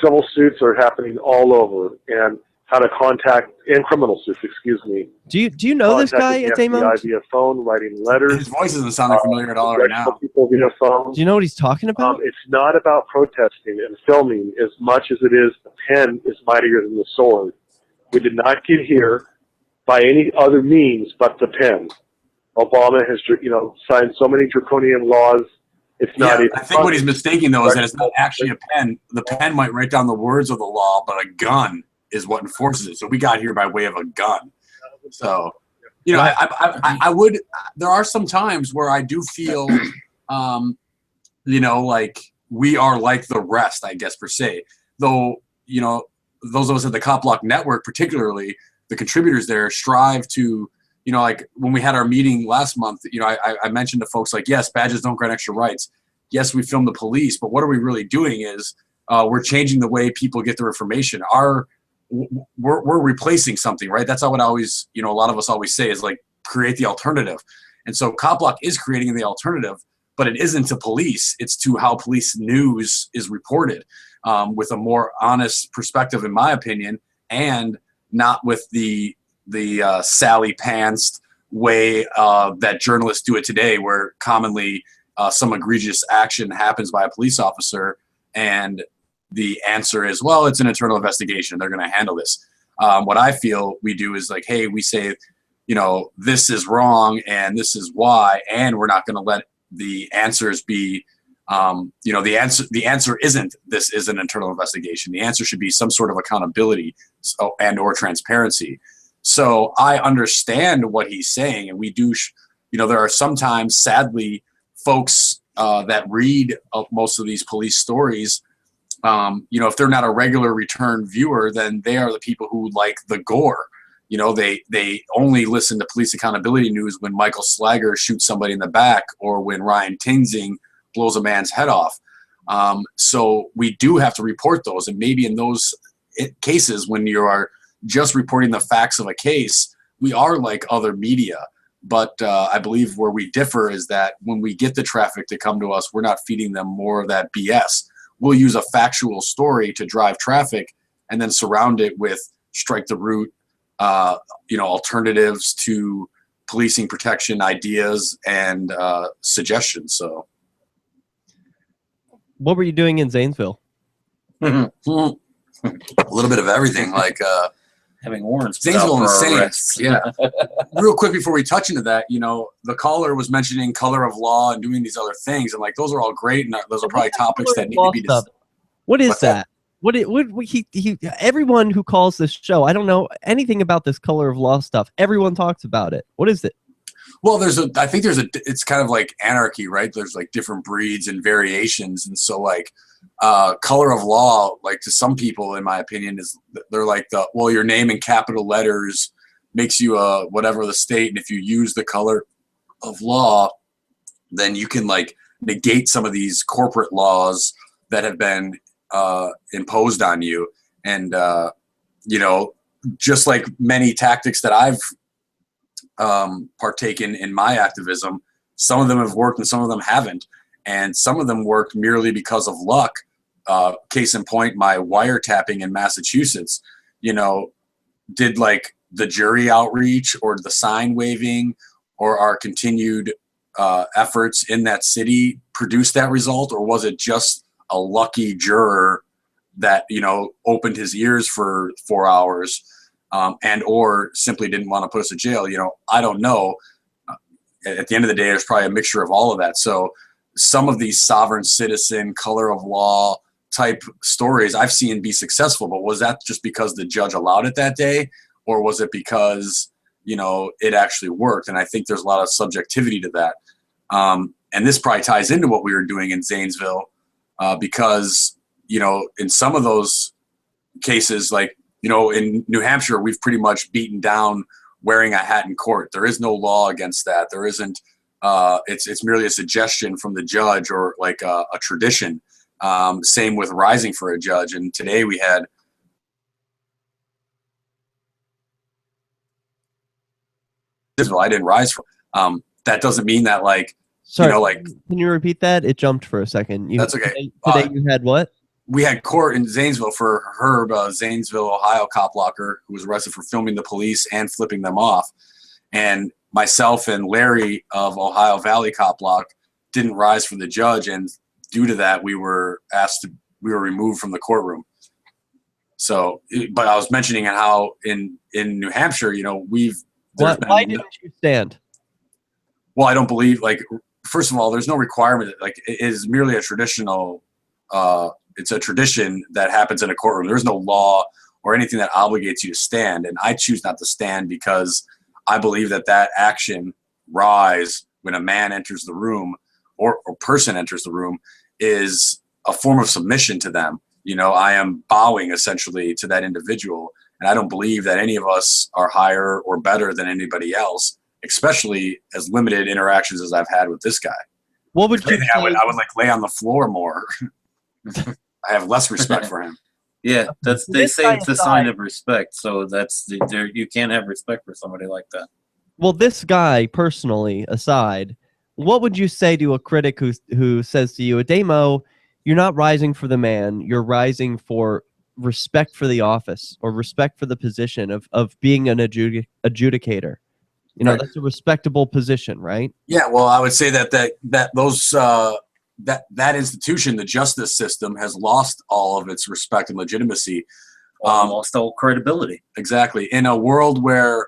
Civil suits are happening all over, and how to contact, and criminal suits, excuse me. Do you know this guy, Ademo? FBI via phone, writing letters. His voice doesn't sound familiar at all right now. People via phone. Do you know what he's talking about? It's not about protesting and filming as much as it is the pen is mightier than the sword. We did not get here by any other means but the pen. Obama has, signed so many draconian laws. It's not. I think what he's mistaking though is that it's not actually a pen. The pen might write down the words of the law, but a gun is what enforces it. So we got here by way of a gun. So, I would. There are some times where I do feel, like we are like the rest, I guess per se. Though, those of us at the CopBlock Network, particularly the contributors there, strive to. Like when we had our meeting last month, I mentioned to folks like, yes, badges don't grant extra rights. Yes, we film the police, but what are we really doing is we're changing the way people get their information. We're replacing something, right? That's how it always, a lot of us always say is like create the alternative. And so CopBlock is creating the alternative, but it isn't to police. It's to how police news is reported with a more honest perspective, in my opinion, and not with the Sally Pantsed way that journalists do it today, where commonly some egregious action happens by a police officer and the answer is, well, it's an internal investigation. They're going to handle this. What I feel we do is like, hey, we say, this is wrong and this is why, and we're not going to let the answers be, the answer isn't this is an internal investigation. The answer should be some sort of accountability and or transparency. So I understand what he's saying, and we do, there are sometimes, sadly, folks that read most of these police stories, if they're not a regular return viewer, then they are the people who like the gore. They only listen to police accountability news when Michael Slager shoots somebody in the back or when Ryan Tingsing blows a man's head off. So we do have to report those, and maybe in those cases when you are just reporting the facts of a case, we are like other media. But I believe where we differ is that when we get the traffic to come to us, we're not feeding them more of that BS. We'll use a factual story to drive traffic and then surround it with strike the route, alternatives to policing protection ideas and suggestions. So, what were you doing in Zanesville? A little bit of everything, like having warrants. Zanesville insane. Yeah. Real quick before we touch into that, the caller was mentioning color of law and doing these other things, and like those are all great, and those are probably topics that need to be discussed. What is that? Everyone who calls this show, I don't know anything about this color of law stuff. Everyone talks about it. What is it? Well, it's kind of like anarchy, right? There's like different breeds and variations. And so like color of law, like to some people, in my opinion, they're like your name in capital letters makes you whatever the state. And if you use the color of law, then you can like negate some of these corporate laws that have been imposed on you. And, just like many tactics that I've partaken in my activism, some of them have worked and some of them haven't. And some of them worked merely because of luck. Case in point, my wiretapping in Massachusetts, did like the jury outreach or the sign waving or our continued efforts in that city produce that result? Or was it just a lucky juror that, opened his ears for 4 hours and or simply didn't want to put us in jail? I don't know. At the end of the day, there's probably a mixture of all of that. So some of these sovereign citizen, color of law type stories I've seen be successful, but was that just because the judge allowed it that day? Or was it because, it actually worked? And I think there's a lot of subjectivity to that. And this probably ties into what we were doing in Zanesville because, in some of those cases, like, in New Hampshire, we've pretty much beaten down wearing a hat in court. There is no law against that. There isn't. It's merely a suggestion from the judge or like a tradition. Same with rising for a judge. And today we had. I didn't rise for. That doesn't mean that like. Sorry, can you repeat that? It jumped for a second. That's okay. Today you had what? We had court in Zanesville for Herb, Zanesville, Ohio cop blocker, who was arrested for filming the police and flipping them off. And myself and Larry of Ohio Valley Cop Block didn't rise for the judge. And due to that, we were removed from the courtroom. So, but I was mentioning how in New Hampshire, why didn't you stand? Well, I don't believe, first of all, there's no requirement. It is merely a traditional, it's a tradition that happens in a courtroom. There's no law or anything that obligates you to stand. And I choose not to stand because I believe that action, rise, when a man enters the room or person enters the room, is a form of submission to them. I am bowing essentially to that individual. And I don't believe that any of us are higher or better than anybody else, especially as limited interactions as I've had with this guy. What would you say? I would like lay on the floor more. I have less respect for him. Yeah, they say it's a sign of respect. So you can't have respect for somebody like that. Well, this guy personally aside, what would you say to a critic who says to you, Ademo, you're not rising for the man, you're rising for respect for the office or respect for the position of being an adjudicator? Right. That's a respectable position, right? Yeah, well, I would say that institution, the justice system, has lost all of its respect and legitimacy. Lost all credibility. Exactly. In a world where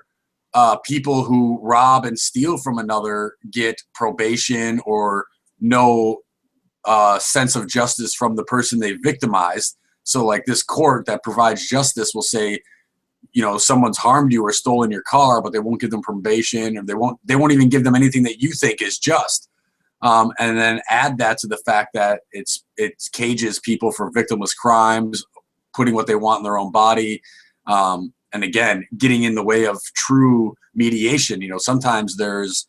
people who rob and steal from another get probation or no sense of justice from the person they victimized. So like this court that provides justice will say, someone's harmed you or stolen your car, but they won't give them probation, or they won't even give them anything that you think is just. And then add that to the fact that it cages people for victimless crimes, putting what they want in their own body. And again, getting in the way of true mediation. Sometimes there's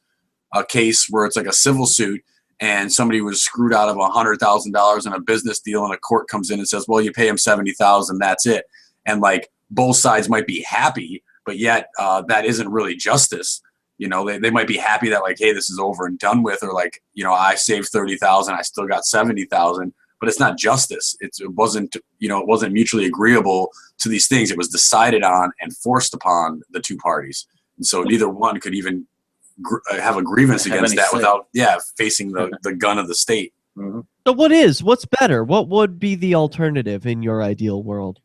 a case where it's like a civil suit and somebody was screwed out of $100,000 in a business deal, and a court comes in and says, well, you pay him $70,000, that's it. And like both sides might be happy, but yet that isn't really justice. You know, they might be happy that like, hey, this is over and done with, or like, you know, I saved 30,000, I still got 70,000, but it's not justice. It wasn't, you know, it wasn't mutually agreeable to these things. It was decided on and forced upon the two parties, and so neither one could even have a grievance against that without, facing the gun of the state. Mm-hmm. So what's better? What would be the alternative in your ideal world?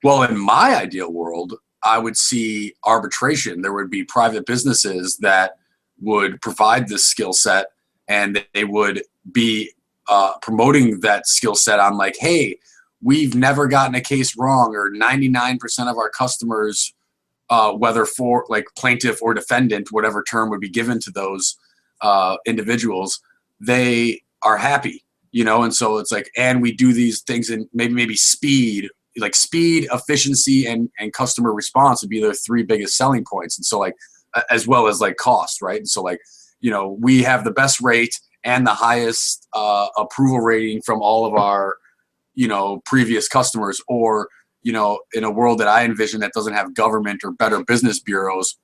Well, in my ideal world, I would see arbitration. There would be private businesses that would provide this skill set, and they would be promoting that skill set on like, hey, we've never gotten a case wrong, or 99% of our customers, whether for like plaintiff or defendant, whatever term would be given to those individuals, they are happy, you know? And so it's like, and we do these things in maybe speed, like speed, efficiency, and customer response would be the three biggest selling points. And so like, as well as like cost, right? And so like, you know, we have the best rate and the highest approval rating from all of our, you know, previous customers. Or, you know, in a world that I envision that doesn't have government or better business bureaus,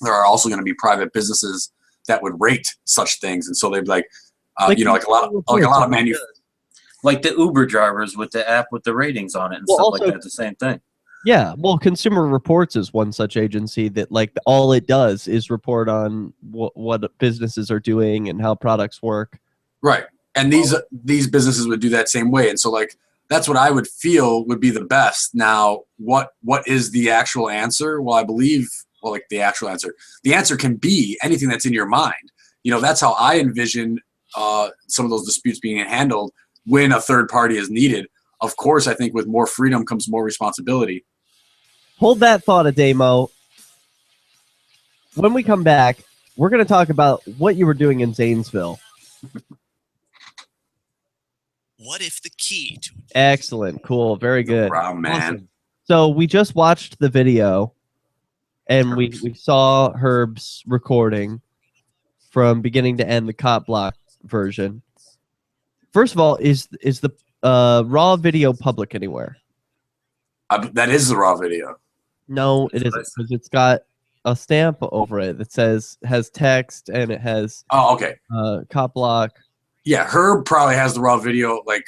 there are also going to be private businesses that would rate such things. And so they'd be like, you know, like a lot of like the Uber drivers with the app with the ratings on it and stuff like that. The same thing. Yeah, well, Consumer Reports is one such agency that like all it does is report on what businesses are doing and how products work. Right, and these businesses would do that same way. And so like that's what I would feel would be the best. Now, what is the actual answer? Well, I believe like the actual answer. The answer can be anything that's in your mind. You know, that's how I envision some of those disputes being handled when a third party is needed. Of course, I think with more freedom comes more responsibility. Hold that thought, Ademo. When we come back, we're going to talk about what you were doing in Zanesville. What if the key to Excellent. Cool. Very good. Wow, man. Awesome. So we just watched the video, and we saw Herb's recording from beginning to end, the Cop Block version. First of all, is the raw video public anywhere? That is the raw video. No, it isn't, because it's got a stamp over it that has text, and it has okay. Cop Block. Yeah, Herb probably has the raw video. Like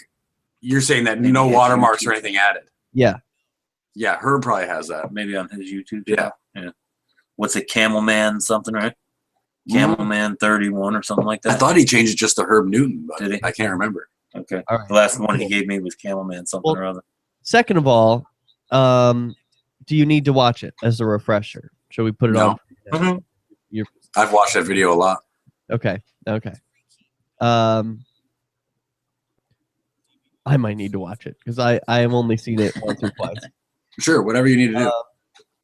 you're saying that no watermarks or anything added. Yeah. Yeah, Herb probably has that. Maybe on his YouTube. Yeah. What's it, Camel Man something, right? Camel Man 31 or something like that. I thought he changed it just to Herb Newton, but did he? I can't remember. Okay. All right. The last one he gave me was Camel Man something or other. Second of all, do you need to watch it as a refresher? Should we put it on? Mm-hmm. I've watched that video a lot. Okay. I might need to watch it because I have only seen it once or twice. Sure, whatever you need to do.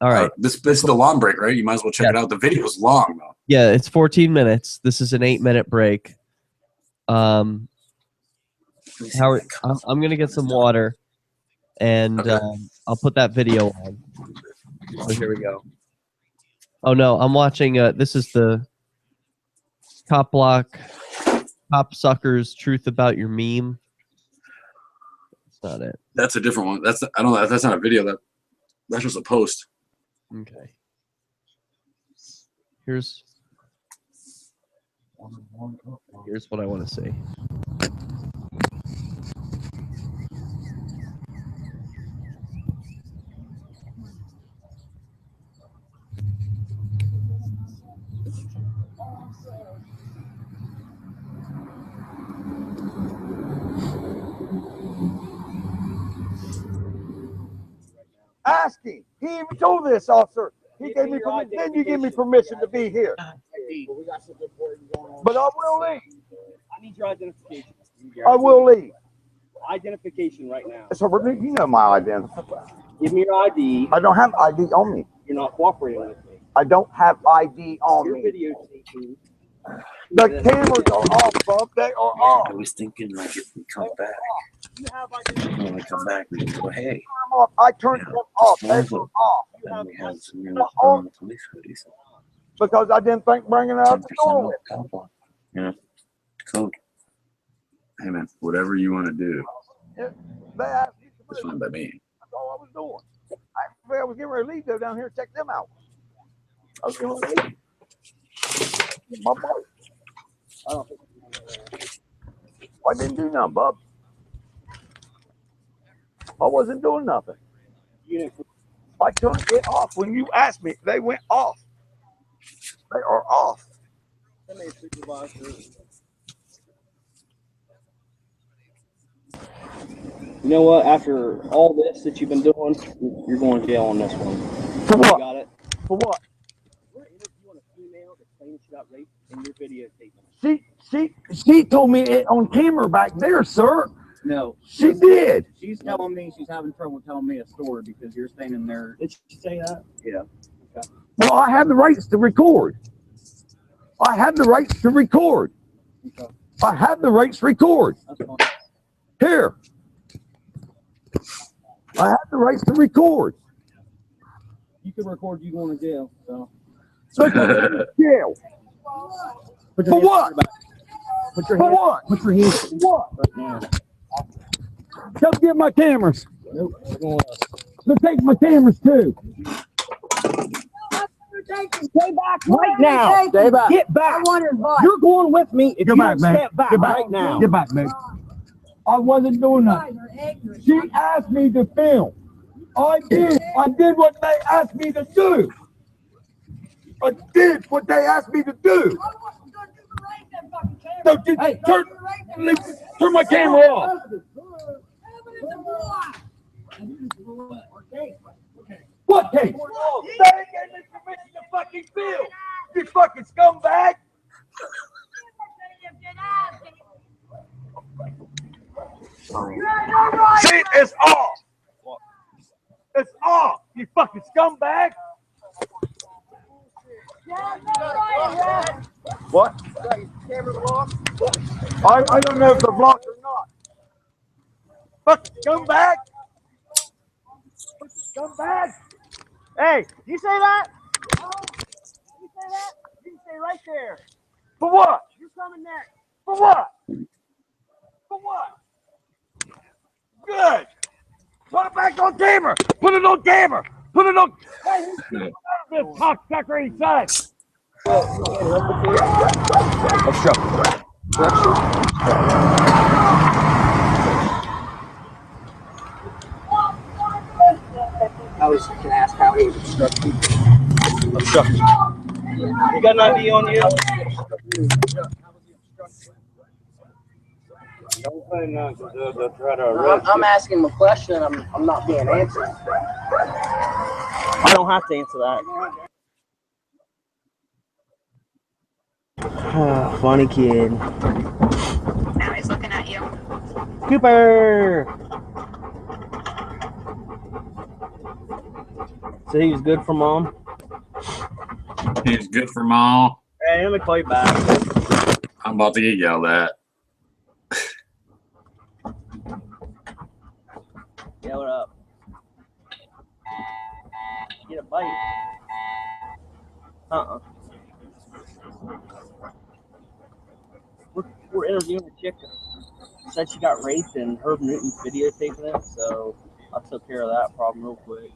All right. This is the long break, right? You might as well check it out. The video's long, though. Yeah, it's 14 minutes. This is an 8-minute break. Howard, I'm going to get some water, and I'll put that video on. Oh, here we go. Oh, no, I'm watching. This is the Cop Block, Cop Suckers, Truth About Your Meme. That's not it. That's a different one. I don't know. That's not a video. That's just a post. Okay. Here's what I want to see. Ask him. He even told this officer. He gave me permission. Then you give me permission to be here. But I will leave. I need your identification. I will leave. Identification right now. So you know my identity. Give me your ID. I don't have ID on me. You're not cooperating with me. I don't have ID on Your me. videotaping. The cameras are off, Bub. They are off. I was thinking like if we come back, when we come back, we can go, hey. I turned them off. They were off. And we had some new police hoodies. Because I didn't think bringing it out the door with me. Yeah. Code. Hey, man, whatever you want to do. Yeah, they asked you to It's fine by me. That's all I was doing. I was getting ready to leave, go down here and check them out. I was going to leave. My bike. I didn't do nothing, bub. I wasn't doing nothing. I turned it off when you asked me. They went off. They are off. You know what? After all this that you've been doing, you're going to jail on this one. For what? Got it? For what? We're interviewing a female that's claiming she got raped and you're videotaping. She told me it on camera back there, sir. No. She did. She's telling me she's having trouble telling me a story because you're standing there. Did she say that? Yeah. Okay. Well, I have the rights to record. I have the rights to record. Okay. I have the rights to record. That's fine. Here. I have the rights to record. You can record you going to jail. So. Jail. For what? Put your For hands. what? Put your hands. For what? Right now. Come get my cameras. Nope. They'll take my cameras too. Stay back Right now. Stay back. Get back. I want his voice. You're going with me if Get you back, don't man. step back Get back. right now. Get back, man. I wasn't doing nothing. She asked me to film. I did. I did what they asked me to do. I did what they asked me to do. No, just turn my camera off. What case? They gave me permission to fucking film. You fucking scumbag. See, it's off. It's off. You fucking scumbag. What? I don't know if they're blocked or not. Fucking scumbag. Scumbag. Hey, you say that? You say that? You stay right there. For what? You're coming next. For what? For what? Good. Put it back on camera. Put it on camera. Put it on. Hey, this cocksucker inside. I was going to ask how he was obstructing. Obstruction. You got an ID on you? I'm asking him a question. I'm not being answered. I don't have to answer that. Funny kid. Now he's looking at you. Cooper! So he was good for mom? He's good for mom. Hey, let me call you back. I'm about to get yelled at. Yeah, what up? Get a bite. We're interviewing a chick. Said she got raped and Herb Newton's videotaping it, so I took care of that problem real quick.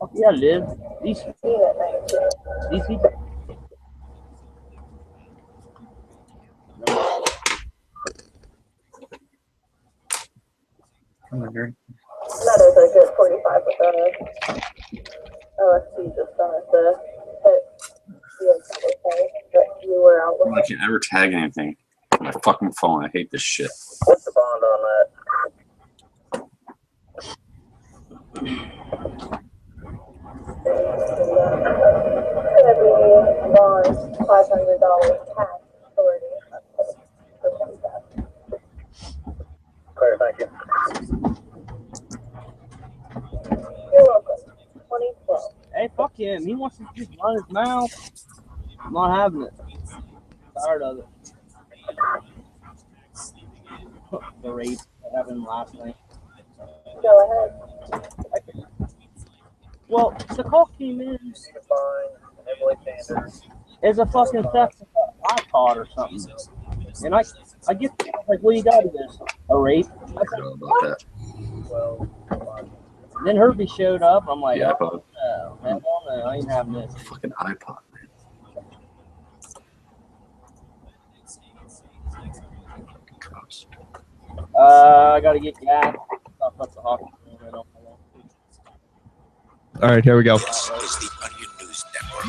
Oh, yeah, Liv. These people. Letters are good 45 with LSC just on the but you were out I can't ever tag anything on my fucking phone. I hate this shit. What's the bond on that? Bond, $500 cash authority. Clear, thank you. You're welcome. 2012. Hey, fuck him. He wants to just run his mouth. I'm not having it. Tired of it. The rape that happened last night. Go ahead. Well, the call came in as a fucking theft of an iPod or something. And I get like, what you got to this? A rape? I said, what? Then Herbie showed up. I'm like, The iPod. oh, hell no, I ain't having this. Fucking iPod, man. I gotta get gas. I'll put the hockey field right off my wall. All right, here we go. This is the Onion News Network.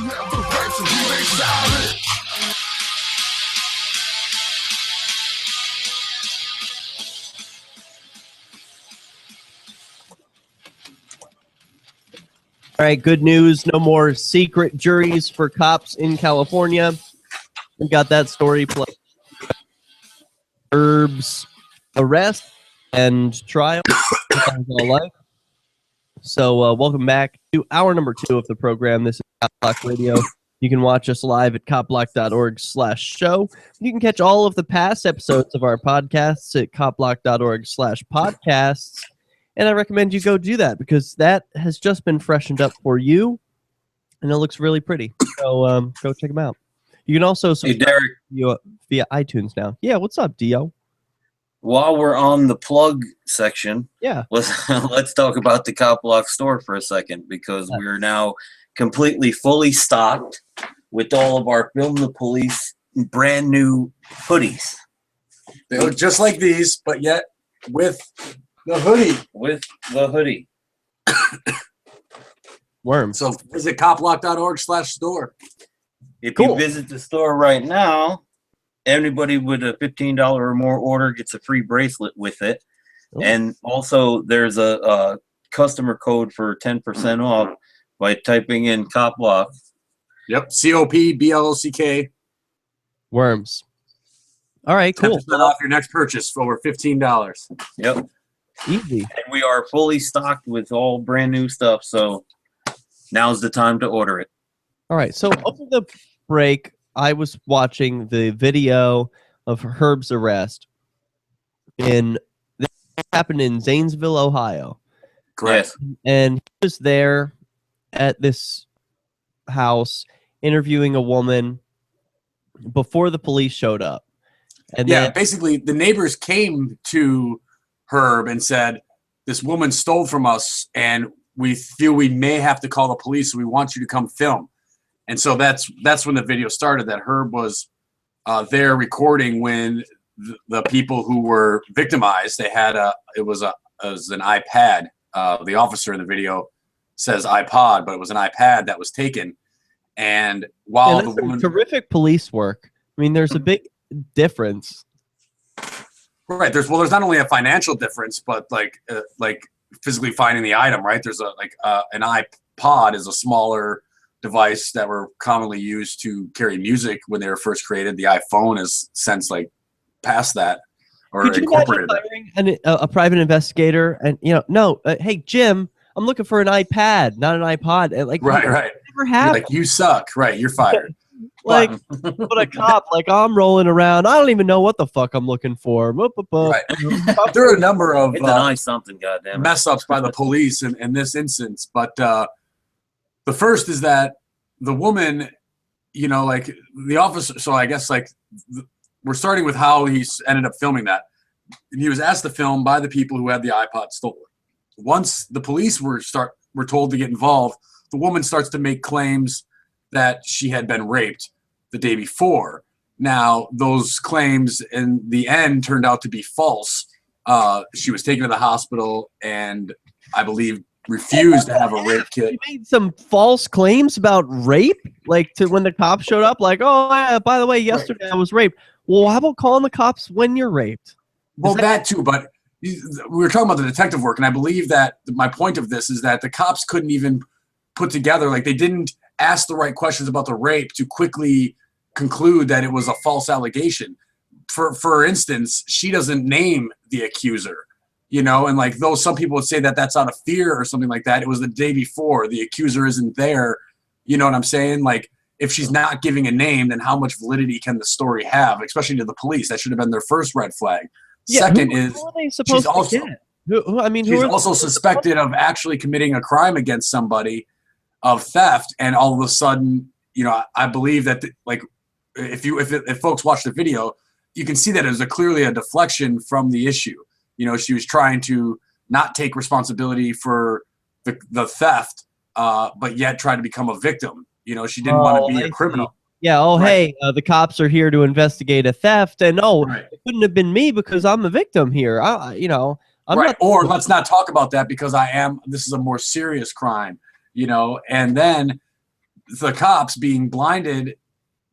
All right, good news. No more secret juries for cops in California. We got that story plus Herb's arrest and trial. So welcome back to hour number 2 of the program. This is CopBlockRadio. You can watch us live at copblock.org/show. You can catch all of the past episodes of our podcasts at copblock.org/podcasts. And I recommend you go do that because that has just been freshened up for you, and it looks really pretty. So go check them out. You can also subscribe via iTunes now. Yeah, what's up, DEO? While we're on the plug section, yeah, let's talk about the Cop Block store for a second because we're now completely fully stocked with all of our Film the Police brand new hoodies. They look just like these, but yet with the hoodie. With the hoodie. Worm. So visit copblock.org/store. If you visit the store right now, anybody with a $15 or more order gets a free bracelet with it. Ooh. And also there's a customer code for 10% off by typing in CopBlock. Yep, COPBLOCK. Worms. All right, cool. 10% off your next purchase for over $15. Yep. Easy. And we are fully stocked with all brand new stuff, so now's the time to order it. All right, so over the break, I was watching the video of Herb's arrest. This happened in Zanesville, Ohio. Correct. And he was there at this house interviewing a woman before the police showed up. And then, basically the neighbors came to Herb and said, this woman stole from us and we feel we may have to call the police, so we want you to come film. And so that's when the video started, that Herb was there recording when the people who were victimized, they had it was an iPad. The officer in the video says iPod, but it was an iPad that was taken. And while the woman, terrific police work. I mean, there's a big difference. Right. There's not only a financial difference, but like physically finding the item. Right. There's an iPod is a smaller device that were commonly used to carry music when they were first created. The iPhone has since past that or incorporated that. A private investigator and hey Jim, I'm looking for an iPad, not an iPod. And right. Never happened. You suck. Right. You're fired. But a cop, I'm rolling around. I don't even know what the fuck I'm looking for. Right. There are a number of mess ups by the police in this instance. But the first is that the woman, the officer. So I guess we're starting with how he ended up filming that. And he was asked to film by the people who had the iPod stolen. Once the police were told to get involved, the woman starts to make claims that she had been raped the day before. Now, those claims in the end turned out to be false. She was taken to the hospital and I believe refused to have a rape kit. She made some false claims about rape, to when the cops showed up, oh, yeah, by the way, yesterday I was raped. Well, how about calling the cops when you're raped? Well, that too, but we were talking about the detective work, and I believe that my point of this is that the cops couldn't even put together, they didn't ask the right questions about the rape to quickly conclude that it was a false allegation. For instance, she doesn't name the accuser, and though some people would say that that's out of fear or something like that, it was the day before, the accuser isn't there. You know what I'm saying? If she's not giving a name, then how much validity can the story have, especially to the police? That should have been their first red flag. Yeah, Second who are they supposed to get? She's also suspected of actually committing a crime against somebody, of theft, and all of a sudden, I believe that if folks watch the video, you can see that it was clearly a deflection from the issue. She was trying to not take responsibility for the theft, but yet try to become a victim. She didn't want to be a criminal. Yeah. Oh, hey, the cops are here to investigate a theft, and it couldn't have been me because I'm a victim here. I'm not. Or let's not talk about that because this is a more serious crime, and then the cops being blinded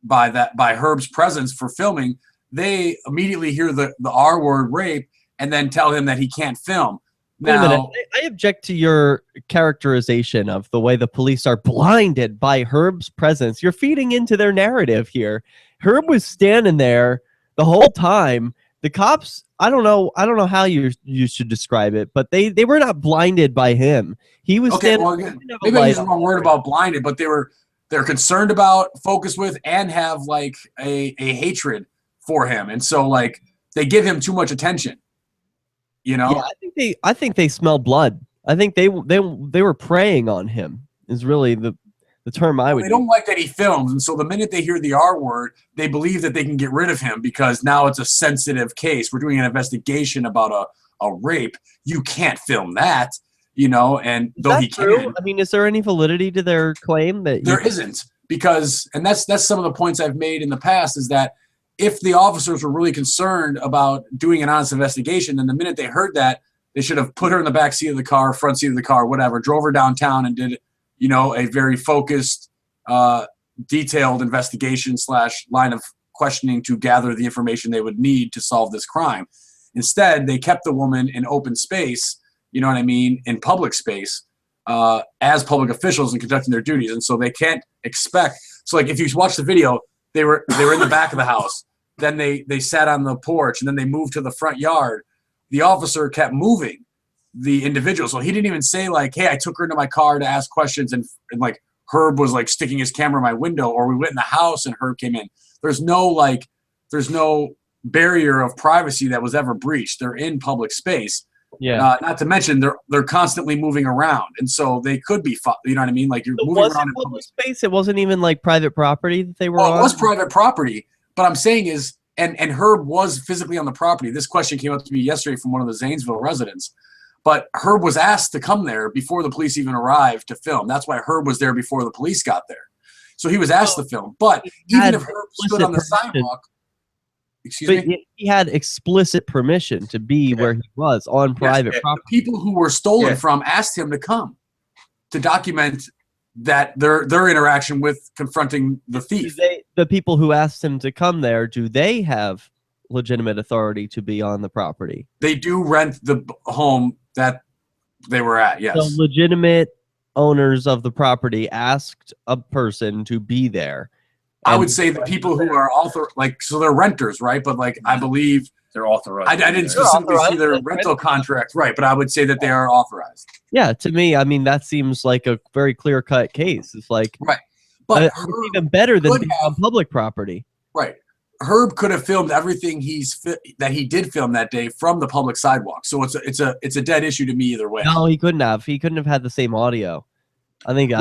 by Herb's presence for filming, they immediately hear the R word rape and then tell him that he can't film. Wait a minute. I object to your characterization of the way the police are blinded by Herb's presence. You're feeding into their narrative here. Herb was standing there the whole time. The cops, I don't know how you should describe it, but they were not blinded by him. He was standing. Well, maybe I used the wrong word about blinded, but they're concerned about, focused with, and have like a hatred for him, and so like they give him too much attention. Yeah, I think they smell blood. I think they were preying on him. Is really the term I would. They don't like that he films, and so the minute they hear the R word, they believe that they can get rid of him because now it's a sensitive case. We're doing an investigation about a rape. You can't film that, And though he can, I mean, is there any validity to their claim that there isn't? Because, and that's some of the points I've made in the past, is that if the officers were really concerned about doing an honest investigation, then the minute they heard that, they should have put her in the back seat of the car, front seat of the car, whatever, drove her downtown and did, a very focused, detailed investigation / line of questioning to gather the information they would need to solve this crime. Instead, they kept the woman in open space, in public space, as public officials and conducting their duties. And so they can't expect. So like if you watch the video, they were in the back of the house. Then they sat on the porch, and then they moved to the front yard. The officer kept moving the individual. So he didn't even say like, hey, I took her into my car to ask questions, and like Herb was like sticking his camera in my window, or we went in the house and Herb came in. There's no barrier of privacy that was ever breached. They're in public space. Yeah. Not to mention they're constantly moving around, and so they could be, you know what I mean? Like you're moving around in public space. It wasn't even like private property that they were on. It was private property, but I'm saying is, and Herb was physically on the property. This question came up to me yesterday from one of the Zanesville residents, but Herb was asked to come there before the police even arrived to film. That's why Herb was there before the police got there. So he was asked to film, but even if Herb stood on the sidewalk. Excuse me? He had explicit permission to be where he was on private property. The people who were stolen from asked him to come to document that their interaction with confronting the thief. The people who asked him to come there, do they have legitimate authority to be on the property? They do rent the home that they were at, yes. So legitimate owners of the property asked a person to be there. I would say the people who are so they're renters, right? But like I believe they're authorized. I didn't specifically see their rental contract, right? But I would say that they are authorized. Yeah, to me, I mean that seems like a very clear-cut case. It's like but it's even better than being on public property. Right. Herb could have filmed everything that he did film that day from the public sidewalk. So it's a dead issue to me either way. No, he couldn't have. He couldn't have had the same audio. I think.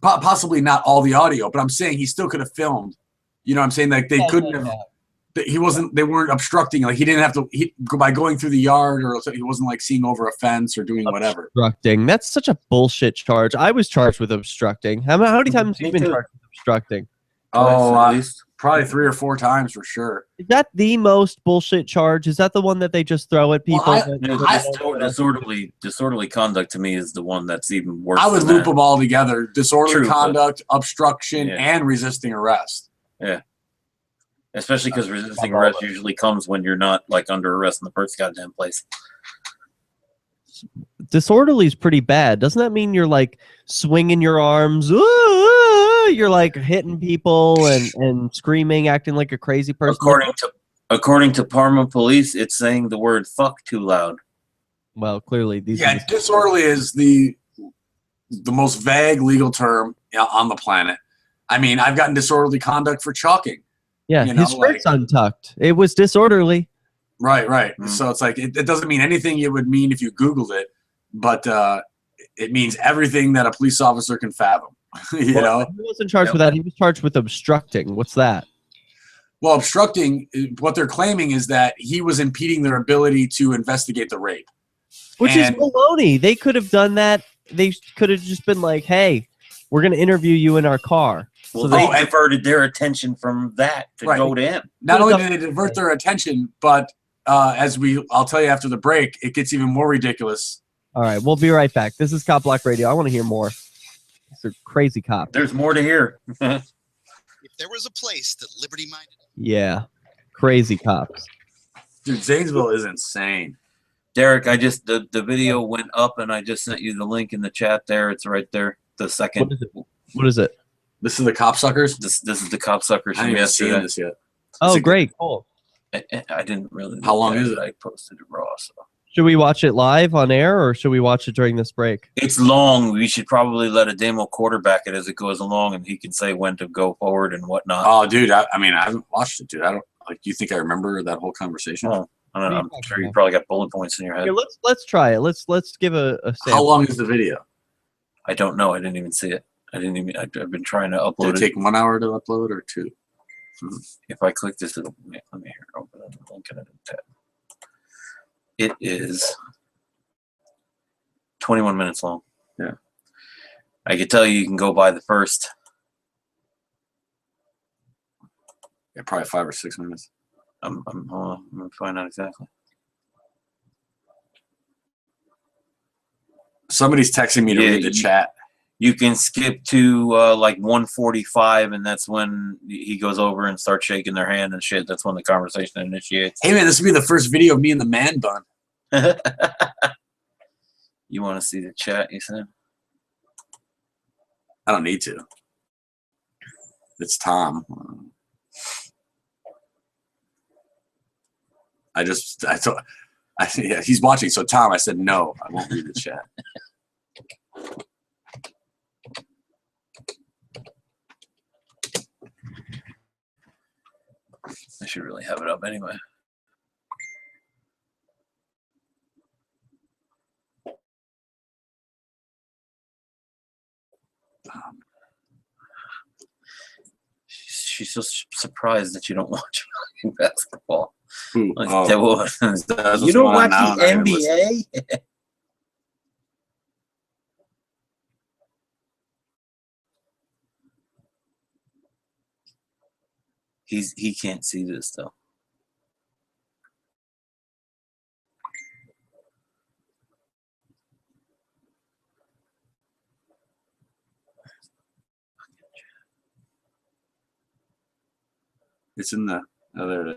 Possibly not all the audio, but I'm saying he still could have filmed. You know what I'm saying? Like they couldn't have. He wasn't. They weren't obstructing. Like he didn't have to. By going through the yard, or he wasn't like seeing over a fence or doing whatever. Obstructing. That's such a bullshit charge. I was charged with obstructing. How many times have you been charged with obstructing? At least probably 3 or 4 times for sure. Is that the most bullshit charge? Is that the one that they just throw at people? Disorderly conduct to me is the one that's even worse. I would loop them all together: disorderly conduct, obstruction, and resisting arrest. Yeah, especially because resisting arrest usually comes when you're not like under arrest in the first goddamn place. Disorderly is pretty bad. Doesn't that mean you're like swinging your arms? You're like hitting people and screaming, acting like a crazy person. According to Parma police, it's saying the word "fuck" too loud. Well, clearly disorderly is the most vague legal term on the planet. I mean, I've gotten disorderly conduct for chalking. Yeah, his shirt's untucked. It was disorderly. Right. So it's like it doesn't mean anything it would mean if you Googled it, but it means everything that a police officer can fathom. You know, he wasn't charged with that. He was charged with obstructing. What's that? Well, obstructing. What they're claiming is that he was impeding their ability to investigate the rape, which is baloney. They could have done that. They could have just been like, "Hey, We're going to interview you in our car. Well, So they diverted their attention from that to go to him. Not only did they divert their attention, but I'll tell you after the break, it gets even more ridiculous. All right, we'll be right back. This is Cop Block Radio. I want to hear more. These are crazy cops. There's more to hear. If there was a place that liberty-minded... Yeah, crazy cops. Dude, Zanesville is insane. Derek, I just the video went up, and I just sent you the link in the chat there. It's right there. The second. What is it? This is the cop suckers? This is the cop suckers. I haven't even seen this yet. Oh, great. Cool. I didn't really. How long is it? I posted it raw. So. Should we watch it live on air, or should we watch it during this break? It's long. We should probably let Ademo quarterback it as it goes along, and he can say when to go forward and whatnot. Oh, dude. I mean, I haven't watched it, dude. I don't like. Do you think I remember that whole conversation? Oh, I don't know. I'm sure you probably got bullet points in your head. Here, let's try it. Let's give a sample. How long is the video? I don't know. I didn't even see it. I've been trying to upload Did it take 1 hour to upload or 2? If I click this, it'll let me open it. Link in a tab. It is 21 minutes long. Yeah. I could tell you can go by the first. Yeah, probably 5 or 6 minutes. I'm gonna find out exactly. Somebody's texting me to read the chat. You can skip to like 1:45, and that's when he goes over and starts shaking their hand and shit. That's when the conversation initiates. Hey man, this will be the first video of me in the man bun. You want to see the chat, you said? I don't need to. It's Tom. Yeah, he's watching, so Tom, I said no, I won't read the chat. I should really have it up anyway. She's so surprised that you don't watch basketball. Like, Oh. You don't watch the NBA? He can't see this though. It's in the there it is.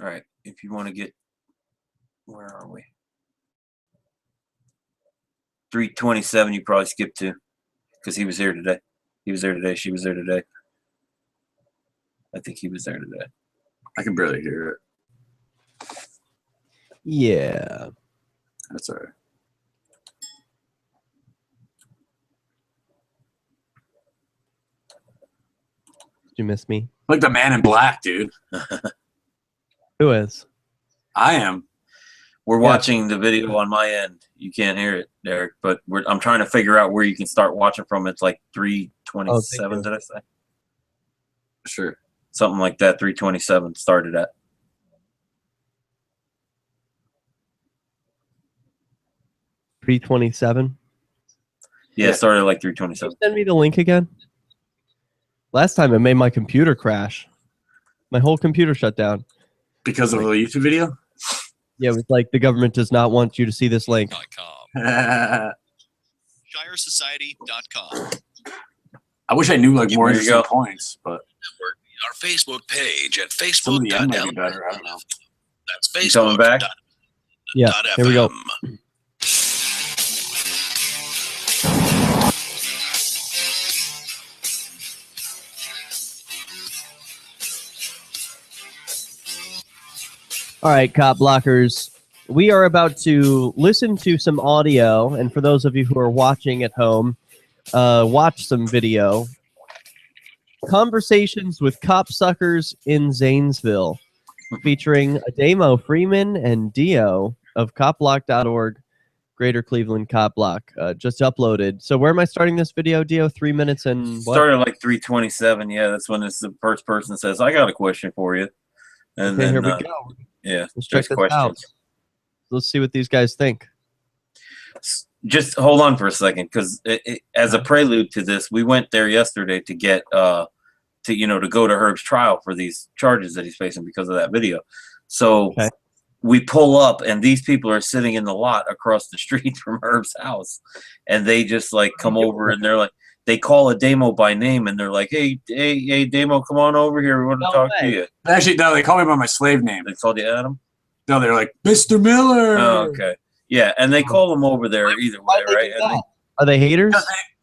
All right, if you want to get, where are we? 327. You probably skipped to, because he was here today. He was there today. She was there today. I think he was there today. I can barely hear it. Yeah. That's all right. Did you miss me? Like the man in black, dude. Who is? I am. We're watching the video on my end. You can't hear it, Derek, but I'm trying to figure out where you can start watching from. It's like 327, did I say? Sure. Something like that, 327 started at. $327. Yeah, it started at like 327. Send me the link again. Last time it made my computer crash. My whole computer shut down. Because of the YouTube video? Yeah, it was like the government does not want you to see this link. ShireSociety.com. I wish I knew like more There you interesting go. points, but Our Facebook page at some of the end might be facebook.com. better. I don't know. That's You coming back? Yeah, here we go. All right, cop blockers. We are about to listen to some audio, and for those of you who are watching at home, watch some video. Conversations with cop suckers in Zanesville, featuring Ademo, Freeman, and DEO of CopBlock.org. Greater Cleveland Cop Block. Just uploaded. So where am I starting this video, Dio? 3 minutes and what? Started like 3:27. Yeah, that's when it's the first person says, "I got a question for you." And Okay, then here we go. Yeah, Let's check this out. Let's see what these guys think. Just hold on for a second, because as a prelude to this, we went there yesterday to get to go to Herb's trial for these charges that he's facing because of that video. So we pull up, and these people are sitting in the lot across the street from Herb's house, and they just like come over, and they're like, they call Ademo by name, and they're like, hey, Ademo, come on over here. We want to talk to you. Actually, no, they call me by my slave name. They called you Adam? No, they're like, Mr. Miller. Oh, okay. Yeah, and they call him over there either way, right? Are they haters?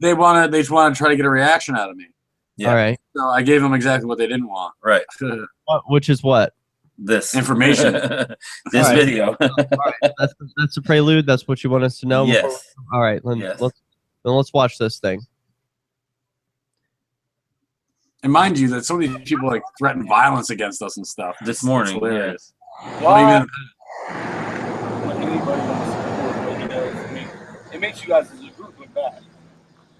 They just want to try to get a reaction out of me. Yeah. All right. So I gave them exactly what they didn't want. Right. Which is what? This information. This video. All right. That's the prelude. That's what you want us to know. Yes. All right. Let's watch this thing. And mind you, that some of these people like threaten violence against us and stuff. This morning. It's hilarious. Well, it makes you guys as a group look bad.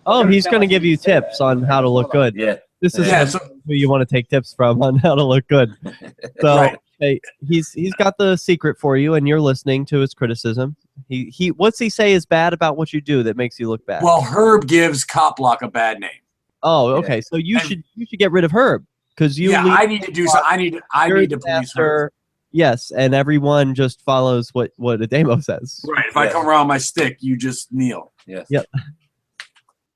Oh, he's going to give you tips on how to look good. Yeah. This is who you want to take tips from on how to look good. So hey, he's got the secret for you, and you're listening to his criticism. He what's he say is bad about what you do that makes you look bad? Well, Herb gives Cop Block a bad name. Oh, okay. So you should get rid of Herb because you. Yeah, I need to do so. I need to police Herb. Yes, and everyone just follows what Ademo says. Right. If I come around my stick, you just kneel. Yes. Yep.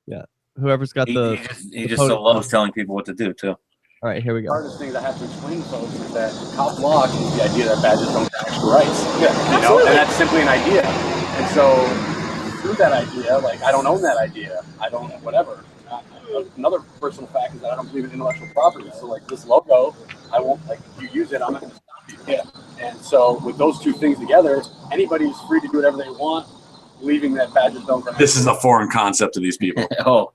Yeah. Whoever's got he just so loves telling people what to do too. All right, here we The go. hardest thing that I have to explain to folks is that Cop Block is the idea that badges don't have extra rights. Yeah, you know, and that's simply an idea. And so through that idea, like I don't own that idea. I don't whatever. Another personal fact is that I don't believe in intellectual property. So like this logo, I won't like if you use it, I'm not going to stop you. Yeah. And so with those two things together, anybody's free to do whatever they want, believing that badges don't. This is a foreign concept to these people. Oh.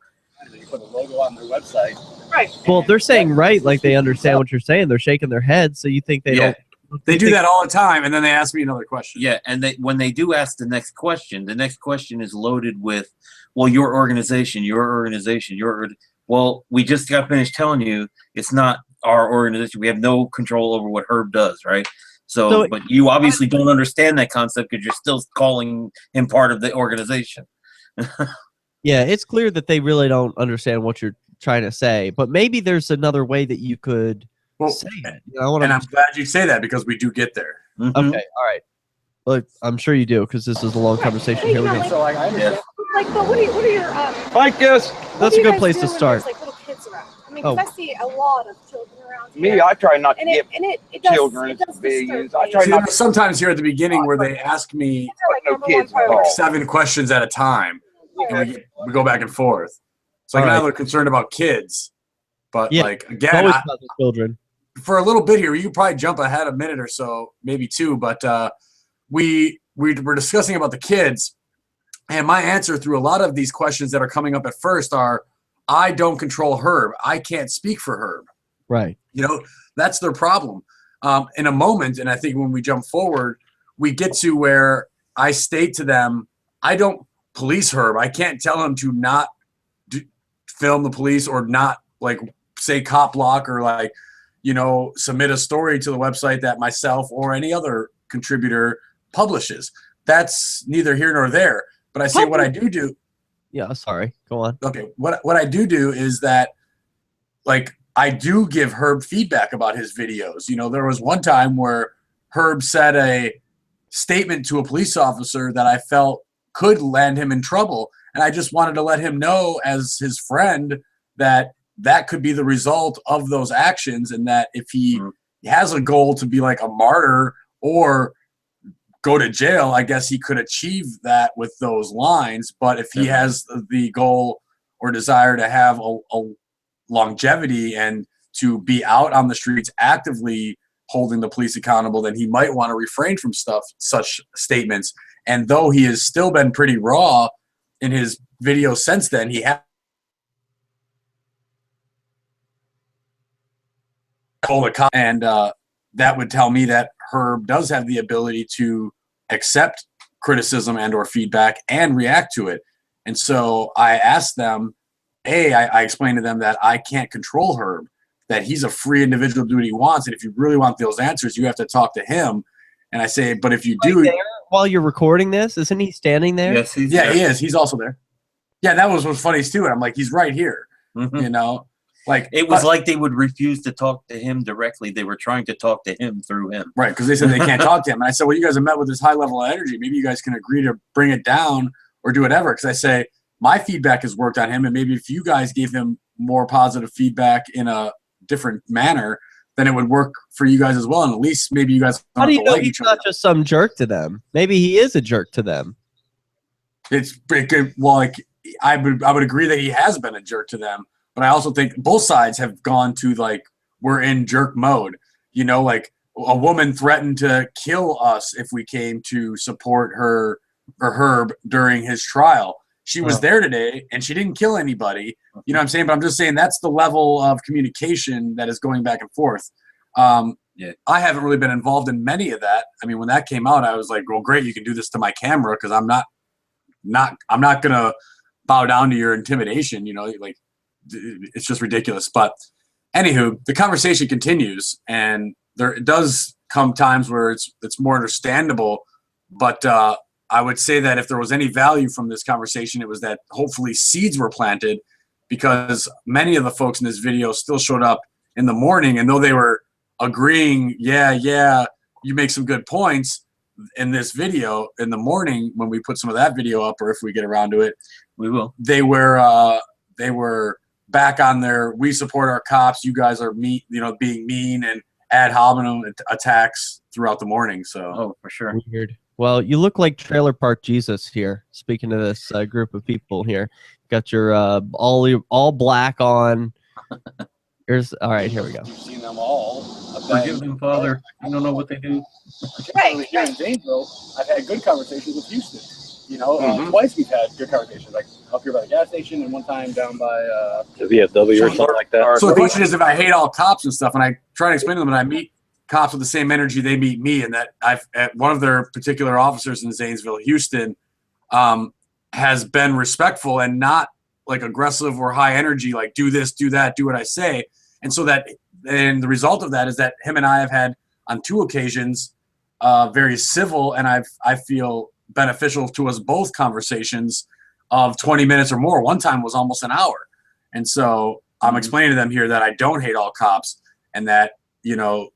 You put a logo on their website. Right. Well, they're saying right, like they understand what you're saying. They're shaking their heads, so you think they don't. They do that all the time, and then they ask me another question. Yeah, and when they do ask the next question is loaded with, well, your organization. Well, we just got finished telling you it's not our organization. We have no control over what Herb does, right? So but you obviously don't understand that concept because you're still calling him part of the organization. Yeah, it's clear that they really don't understand what you're trying to say, but maybe there's another way that you could say it. You know, and I'm glad you say that because we do get there. Okay, all right. Well, I'm sure you do because this is a long conversation. Here we go. So like I understand. Like, but what are your Mike, yes, that's a good place to when start. there's, like little kids around? I mean, 'cause I see a lot of children around Me, here. I try not to And get it does, children it does civilians. disturb I try me. not to. Sometimes here at the beginning where they ask me No kids involved. 7 questions at a time, and we go back and forth. So I'm All right. not really concerned about kids, but like it's again, always about the children. for a little bit here, you could probably jump ahead a minute or so, maybe 2, but we were discussing about the kids, and my answer through a lot of these questions that are coming up at first are, I don't control Herb. I can't speak for Herb. Right. You know, that's their problem. In a moment, and I think when we jump forward, we get to where I state to them, I don't police Herb. I can't tell him to not film the police or not like say cop block or like, you know, submit a story to the website that myself or any other contributor publishes. That's neither here nor there. But I say what I do. Yeah, sorry. Go on. Okay. What I do is that like I do give Herb feedback about his videos. You know, there was one time where Herb said a statement to a police officer that I felt could land him in trouble. And I just wanted to let him know as his friend that that could be the result of those actions. And that if he has a goal to be like a martyr or go to jail, I guess he could achieve that with those lines. But if he has the goal or desire to have a longevity and to be out on the streets actively holding the police accountable, then he might want to refrain from such statements. And though he has still been pretty raw in his videos since then, he has told a cop, and that would tell me that Herb does have the ability to accept criticism and or feedback and react to it. And so I asked them, I explained to them that I can't control Herb, that he's a free individual to do what he wants. And if you really want those answers, you have to talk to him. And I say, but if you do... There while you're recording this, isn't he standing there? Yes, he's he is. He's also there. Yeah, that was what's funny too. And I'm like, he's right here. You know? Like it was like they would refuse to talk to him directly. They were trying to talk to him through him. Right, because they said they can't talk to him. And I said, well, you guys have met with this high level of energy. Maybe you guys can agree to bring it down or do whatever. Because I say, my feedback has worked on him. And maybe if you guys gave him more positive feedback in a different manner, then it would work for you guys as well. And at least maybe you guys don't How do you have to know like he's each other. not just some jerk to them? Maybe he is a jerk to them. It's good. Well, like I would agree that he has been a jerk to them, but I also think both sides have gone to like we're in jerk mode. You know, like a woman threatened to kill us if we came to support her or Herb during his trial. She was there today and she didn't kill anybody. You know what I'm saying? But I'm just saying that's the level of communication that is going back and forth. Yeah, I haven't really been involved in many of that. I mean, when that came out, I was like, well, great, you can do this to my camera because I'm not gonna bow down to your intimidation. You know, like it's just ridiculous. But anywho, the conversation continues, and it does come times where it's more understandable. But I would say that if there was any value from this conversation, it was that hopefully seeds were planted, because many of the folks in this video still showed up in the morning, and though they were agreeing, yeah, you make some good points in this video in the morning when we put some of that video up, or if we get around to it, we will. They were back on their "we support our cops, you guys are being mean" and ad hominem attacks throughout the morning. So for sure. Weird. Well, you look like Trailer Park Jesus here. Speaking of this group of people here, got your all black on. All right, here we go. You've seen them all. Forgive them, Father. You don't know what they do. Particularly here in Zanesville, I've had good conversations with Houston. You know, twice we've had good conversations, like up here by the gas station, and one time down by the VFW or something like that. So the question is, if I hate all cops and stuff, and I try to explain to them that I meet cops with the same energy they meet me, and that one of their particular officers in Zanesville, Houston, has been respectful and not like aggressive or high energy, like do this, do that, do what I say. And so and the result of that is that him and I have had on 2 occasions very civil, and I feel beneficial to us both conversations of 20 minutes or more. One time was almost an hour. And so I'm explaining to them here that I don't hate all cops, and that, you know,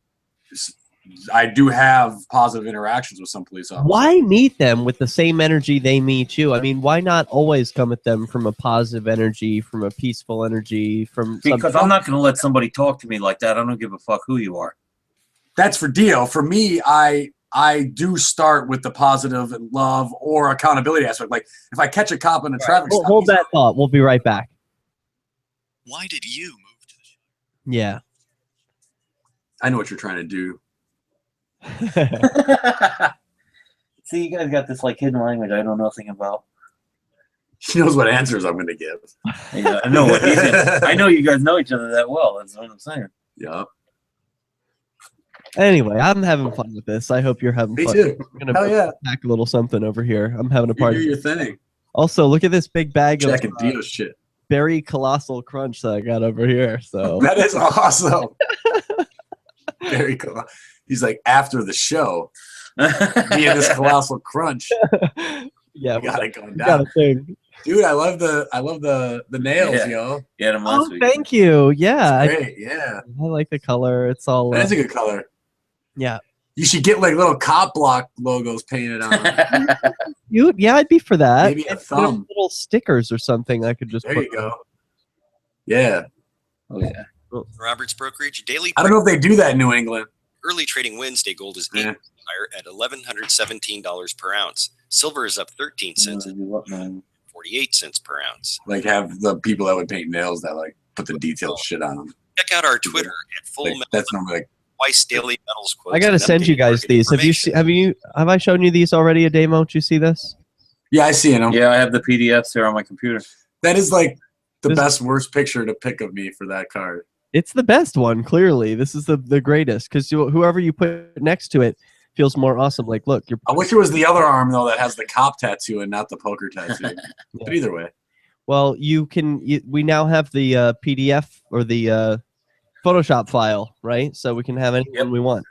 I do have positive interactions with some police officers. Why meet them with the same energy they meet you? I mean, why not always come at them from a positive energy, from a peaceful energy? Because I'm not going to let somebody talk to me like that. I don't give a fuck who you are. That's for DEO. For me, I do start with the positive and love or accountability aspect. Like if I catch a cop in a traffic stop. Hold that thought. We'll be right back. Why did you move to the show? Yeah. I know what you're trying to do. See, you guys got this like hidden language I know nothing about. He knows what answers I'm going to give. Yeah, I know what he did. I know you guys know each other that well. That's what I'm saying. Yeah. Anyway, I'm having fun with this. I hope you're having Me fun. too. I'm gonna Hell yeah. pack a little something over here. I'm having a You party. do your thing. Also, look at this big bag Checking of DEO shit. berry colossal crunch that I got over here. So That is awesome. Very cool. He's like, after the show, me and this colossal crunch. Yeah, we got it going got down. a thing. Dude, I love the nails, yo. Yeah, them last Oh, week. thank you. Yeah, It's great, yeah. I like the color. It's all. That's a good color. Yeah. You should get like little cop block logos painted on them. Yeah, I'd be for that. Maybe a Maybe thumb. little stickers or something. I could just. There put you go. Yeah. Oh yeah. Roberts Brokerage daily. I don't know if they do that in New England. Early trading Wednesday, gold is higher at $1,117 per ounce. Silver is up 13 cents at 48 cents per ounce. Like have the people that would paint nails that like put the detailed shit on them. Check out our Twitter at Full Like, Metal. that's normally like Twice daily metals quotes. I gotta and send you updated guys market these. information. Have I shown you these already, Ademo? Did you see this? Yeah, I see them. Yeah, I have the PDFs here on my computer. That is like the best worst picture to pick of me for that card. It's the best one, clearly. This is the greatest because whoever you put next to it feels more awesome. Like, look, you're. I wish it was the other arm though that has the cop tattoo and not the poker tattoo. But either way. Well, we now have the PDF or the Photoshop file, right? So we can have anyone we want.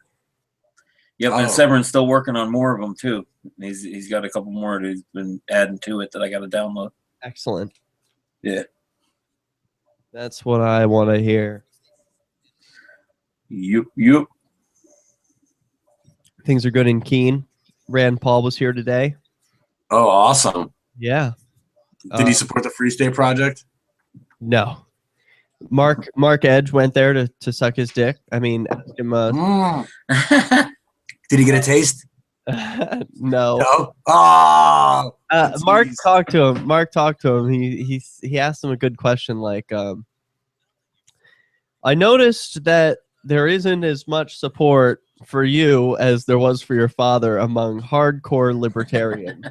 Yep, and Severin's still working on more of them too. He's got a couple more that he's been adding to it that I got to download. Excellent. Yeah. That's what I want to hear. Yup. Things are good in Keene. Rand Paul was here today. Oh, awesome. Yeah. Did he support the Free State Project? No. Mark Edge went there to suck his dick. I mean, ask him. Did he get a taste? No. No. Oh. Mark talked to him. He asked him a good question, like, I noticed that there isn't as much support for you as there was for your father among hardcore libertarians.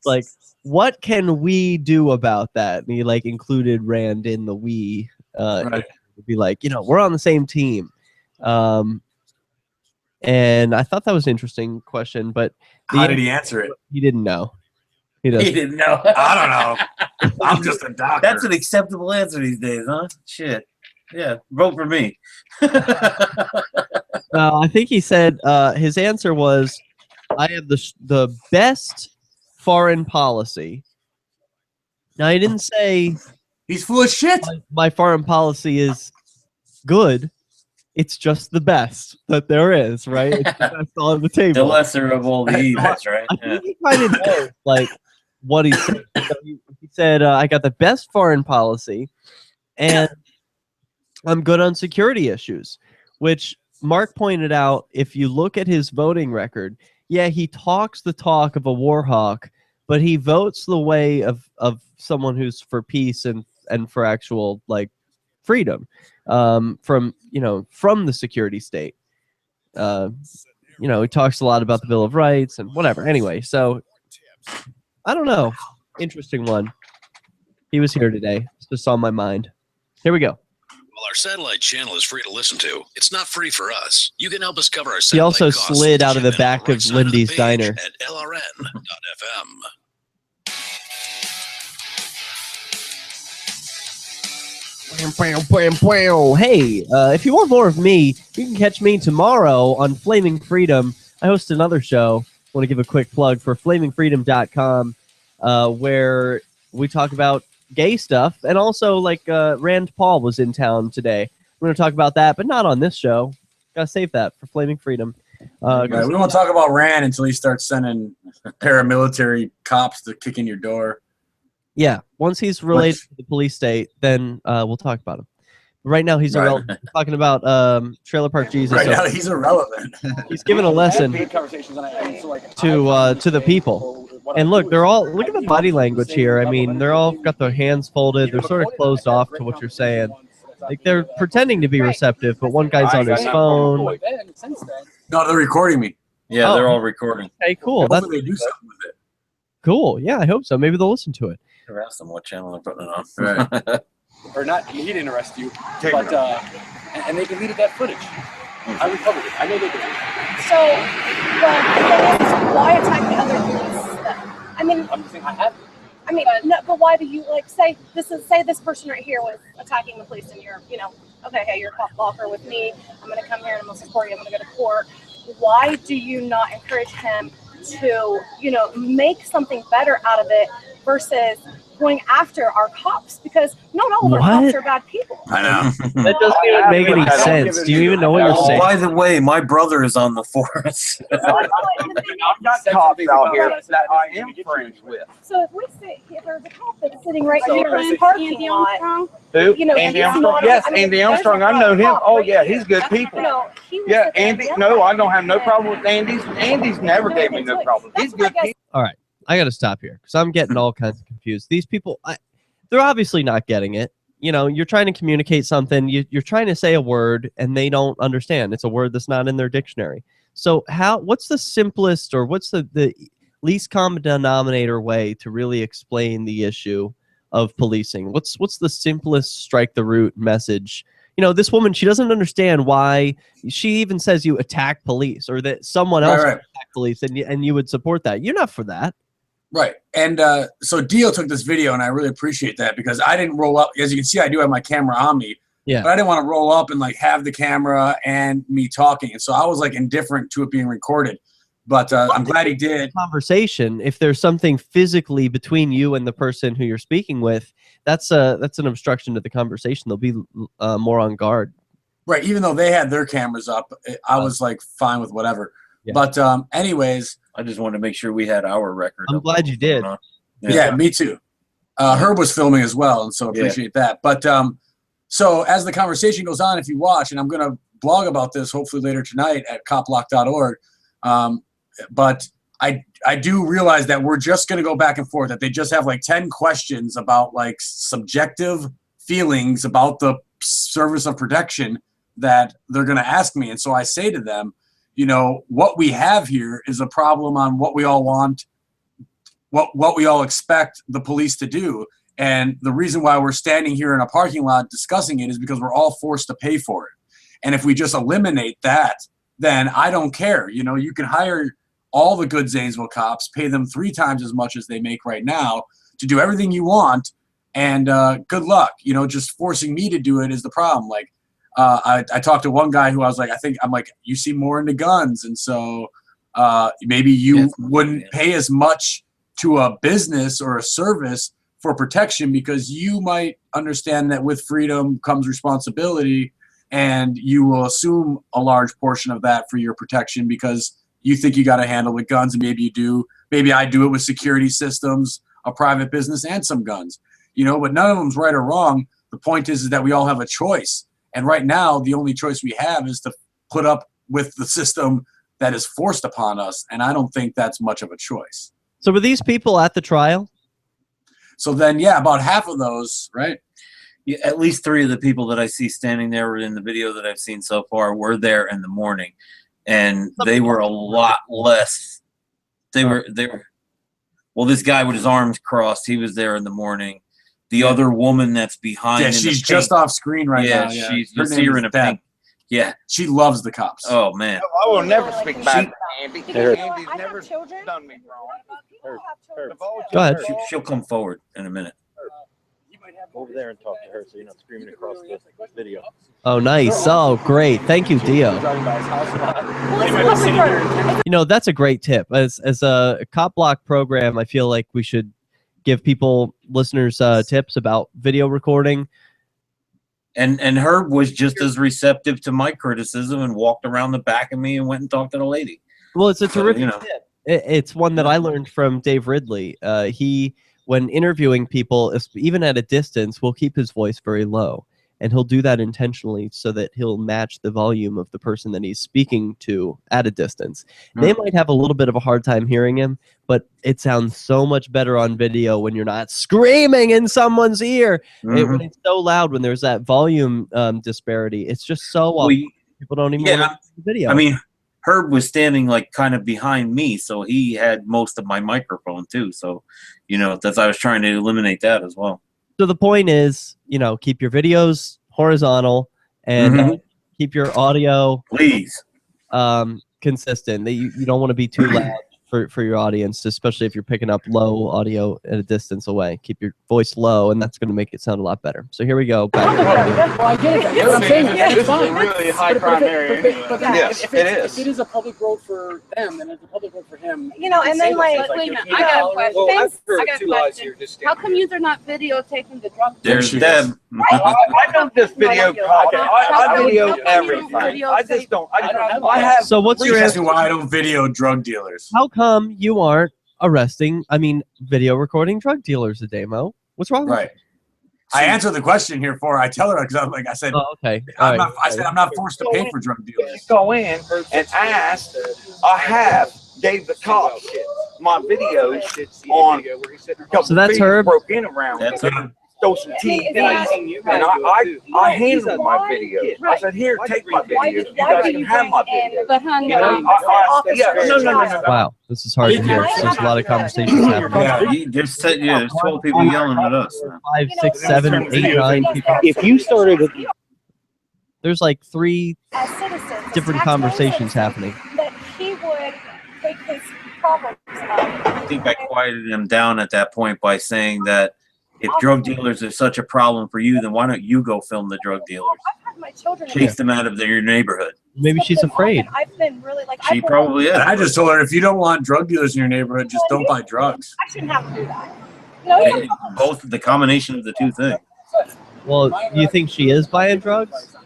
Like, what can we do about that? And he like included Rand in the we. Right. Be like, we're on the same team. And I thought that was an interesting question, but how did he answer it? He didn't know. He didn't know. I don't know. I'm just a doctor. That's an acceptable answer these days, huh? Shit. Yeah, vote for me. I think he said his answer was, I have the best foreign policy. Now, he didn't say he's full of shit. My foreign policy is good. It's just the best that there is, right? It's the best on the table. The lesser of all the evils, right? I think he kind of knows, like, what he said. So he said, I got the best foreign policy, and I'm good on security issues, which Mark pointed out, if you look at his voting record, yeah, he talks the talk of a war hawk, but he votes the way of someone who's for peace and for actual, like, freedom from the security state. He talks a lot about the Bill of Rights and whatever. Anyway, so I don't know. Interesting one. He was here today. It's just on my mind. Here we go. Well, our satellite channel is free to listen to. It's not free for us. You can help us cover our He satellite also costs slid out of the back of Lindy's diner. at lrn.fm. Hey, if you want more of me, you can catch me tomorrow on Flaming Freedom. I host another show. I want to give a quick plug for flamingfreedom.com, where we talk about gay stuff. And also, like, Rand Paul was in town today. We're going to talk about that, but not on this show. Got to save that for Flaming Freedom. Right, we won't talk about Rand until he starts sending paramilitary cops to kick in your door. Yeah, once he's related to the police state, then we'll talk about him. Right now, he's irrelevant. We're talking about Trailer Park Jesus. Right now, he's irrelevant. He's giving a lesson to the people. And look, look at the body language here. I mean, they're all got their hands folded. They're sort of closed off to what you're saying. Like, they're pretending to be receptive, but one guy's on his phone. No, they're recording me. Yeah, they're all recording. Hey, cool. Hopefully they do something with it. Cool. Yeah, I hope so. Maybe they'll listen to it. Ask them what channel they're putting it on. Right. Or not, he didn't arrest you, but and they deleted that footage. I recovered it. I know they did. So, why attack the other police? I mean, I'm just saying I have. I mean, no, but why do you say this person right here was attacking the police and you're, okay, hey, you're a cop blocker with me. I'm going to come here and I'm going to support you. I'm going to go to court. Why do you not encourage him to, make something better out of it versus going after our cops? Because not all of our cops are bad people. I know. That doesn't even make any sense. Do you even know what you're saying? By the way, my brother is on the force. I've got cops out here that I am friends with. So if there's a cop that's sitting right here in the parking lot, Who? Andy Armstrong? Yes, Andy Armstrong. I've known him. Oh, yeah, he's good people. Yeah, Andy. No, I don't have no problem with Andy's. Andy's never gave me no problem. He's good people. All right. I got to stop here because I'm getting all kinds of confused. These people, they're obviously not getting it. You're trying to communicate something. You're trying to say a word, and they don't understand. It's a word that's not in their dictionary. So what's the simplest or what's the least common denominator way to really explain the issue of policing? What's the simplest strike the root message? You know, this woman, she doesn't understand why. She even says you attack police, or that someone else would attack police, and you would support that. You're not for that. Right. And so DEO took this video, and I really appreciate that, because I didn't roll up. As you can see, I do have my camera on me. Yeah. But I didn't want to roll up and like have the camera and me talking. And so I was like indifferent to it being recorded. But I'm glad he did. Conversation. If there's something physically between you and the person who you're speaking with, that's an obstruction to the conversation. They'll be more on guard. Right. Even though they had their cameras up, I was like fine with whatever. Yeah. But anyways, I just wanted to make sure we had our record. I'm glad you did. Yeah, me too. Herb was filming as well, and so appreciate that. But so as the conversation goes on, if you watch, and I'm going to blog about this hopefully later tonight at copblock.org, but I do realize that we're just going to go back and forth, that they just have like 10 questions about like subjective feelings about the service of protection that they're going to ask me. And so I say to them, you know, what we have here is a problem on what we all want, what we all expect the police to do. And the reason why we're standing here in a parking lot discussing it is because we're all forced to pay for it. And if we just eliminate that, then I don't care. You know, you can hire all the good Zanesville cops, pay them 3 times as much as they make right now to do everything you want, and good luck. You know, just forcing me to do it is the problem. Like, I talked to one guy who I was like, I'm like, you seem more into guns, and so maybe you wouldn't pay as much to a business or a service for protection, because you might understand that with freedom comes responsibility, and you will assume a large portion of that for your protection because you think you got to handle with guns, and maybe you do. Maybe I do it with security systems, a private business, and some guns. You know, but none of them's right or wrong. The point is that we all have a choice. And right now, the only choice we have is to put up with the system that is forced upon us. And I don't think that's much of a choice. So were these people at the trial? So then, yeah, about half of those, right? Yeah, at least 3 of the people that I see standing there in the video that I've seen so far were there in the morning. And they were a lot less. They were, well, this guy with his arms crossed, he was there in the morning. The other woman that's behind. Yeah, she's just off screen right now. Yeah, she's you see her in a pink. Yeah, she loves the cops. Oh man, I will never speak bad to Andy. Andy's never done me wrong. Go ahead. She'll come forward in a minute. Over there and talk to her so you're not screaming across the video. Oh, nice. Oh, great. Thank you, DEO. You know, that's a great tip. As a cop block program, I feel like we should give people, listeners, tips about video recording. And Herb was just as receptive to my criticism and walked around the back of me and went and talked to the lady. Well, it's a terrific tip. It's one that I learned from Dave Ridley. He, when interviewing people, even at a distance, will keep his voice very low. And he'll do that intentionally so that he'll match the volume of the person that he's speaking to at a distance. They might have a little bit of a hard time hearing him, but it sounds so much better on video when you're not screaming in someone's ear. When it's so loud, when there's that volume disparity, it's just so people don't even want to see the video. I mean, Herb was standing like kind of behind me, so he had most of my microphone too. So, you know, I was trying to eliminate that as well. So the point is, you know, keep your videos horizontal and keep your audio, please, consistent. You don't want to be too loud for your audience, especially if you're picking up low audio at a distance away. Keep your voice low, and that's going to make it sound a lot better. So here we go. Back Well, I get it. Yes, I'm saying this it's is fine. a really high crime area. But Yes, if it is. If it is a public road for them, then it's a public road for him. You know, and then like, Wait a minute, I got a question. Well, I've heard I got a 2 lies question. here. Just How come you're not videotaping the drug? There's Deb. I don't just video I video everything. I just don't. I have. So what's your answer? Why I don't video drug dealers? How come you aren't video recording drug dealers, Ademo? What's wrong with you? I answer the question here for her. I tell her because I said, okay. I'm not forced to pay for drug dealers. Go in and ask. I gave the cops my videos on. So that's Herb. Broke in around. That's me. Herb. throw some TVs, and I handled my video. I said, here, take my video. You guys can have my video. But honey, You know, no. Wow, this is hard to hear. There's a lot of conversations happening. Yeah, you just said, there's 12 people yelling at us. 5, 6, 7, 8, 9 people. If you started with There's like 3 as citizens, different as conversations taxpayers, happening. that he would take his problems up. I think I quieted him down at that point by saying that if drug dealers are such a problem for you, then why don't you go film the drug dealers? I've had my children Chase them out of your neighborhood. Maybe she's afraid. I've been really like. She probably is. And I just told her, if you don't want drug dealers in your neighborhood, just don't buy drugs. I shouldn't have to do that. No, Both the combination of the two things. Well, you think she is buying drugs?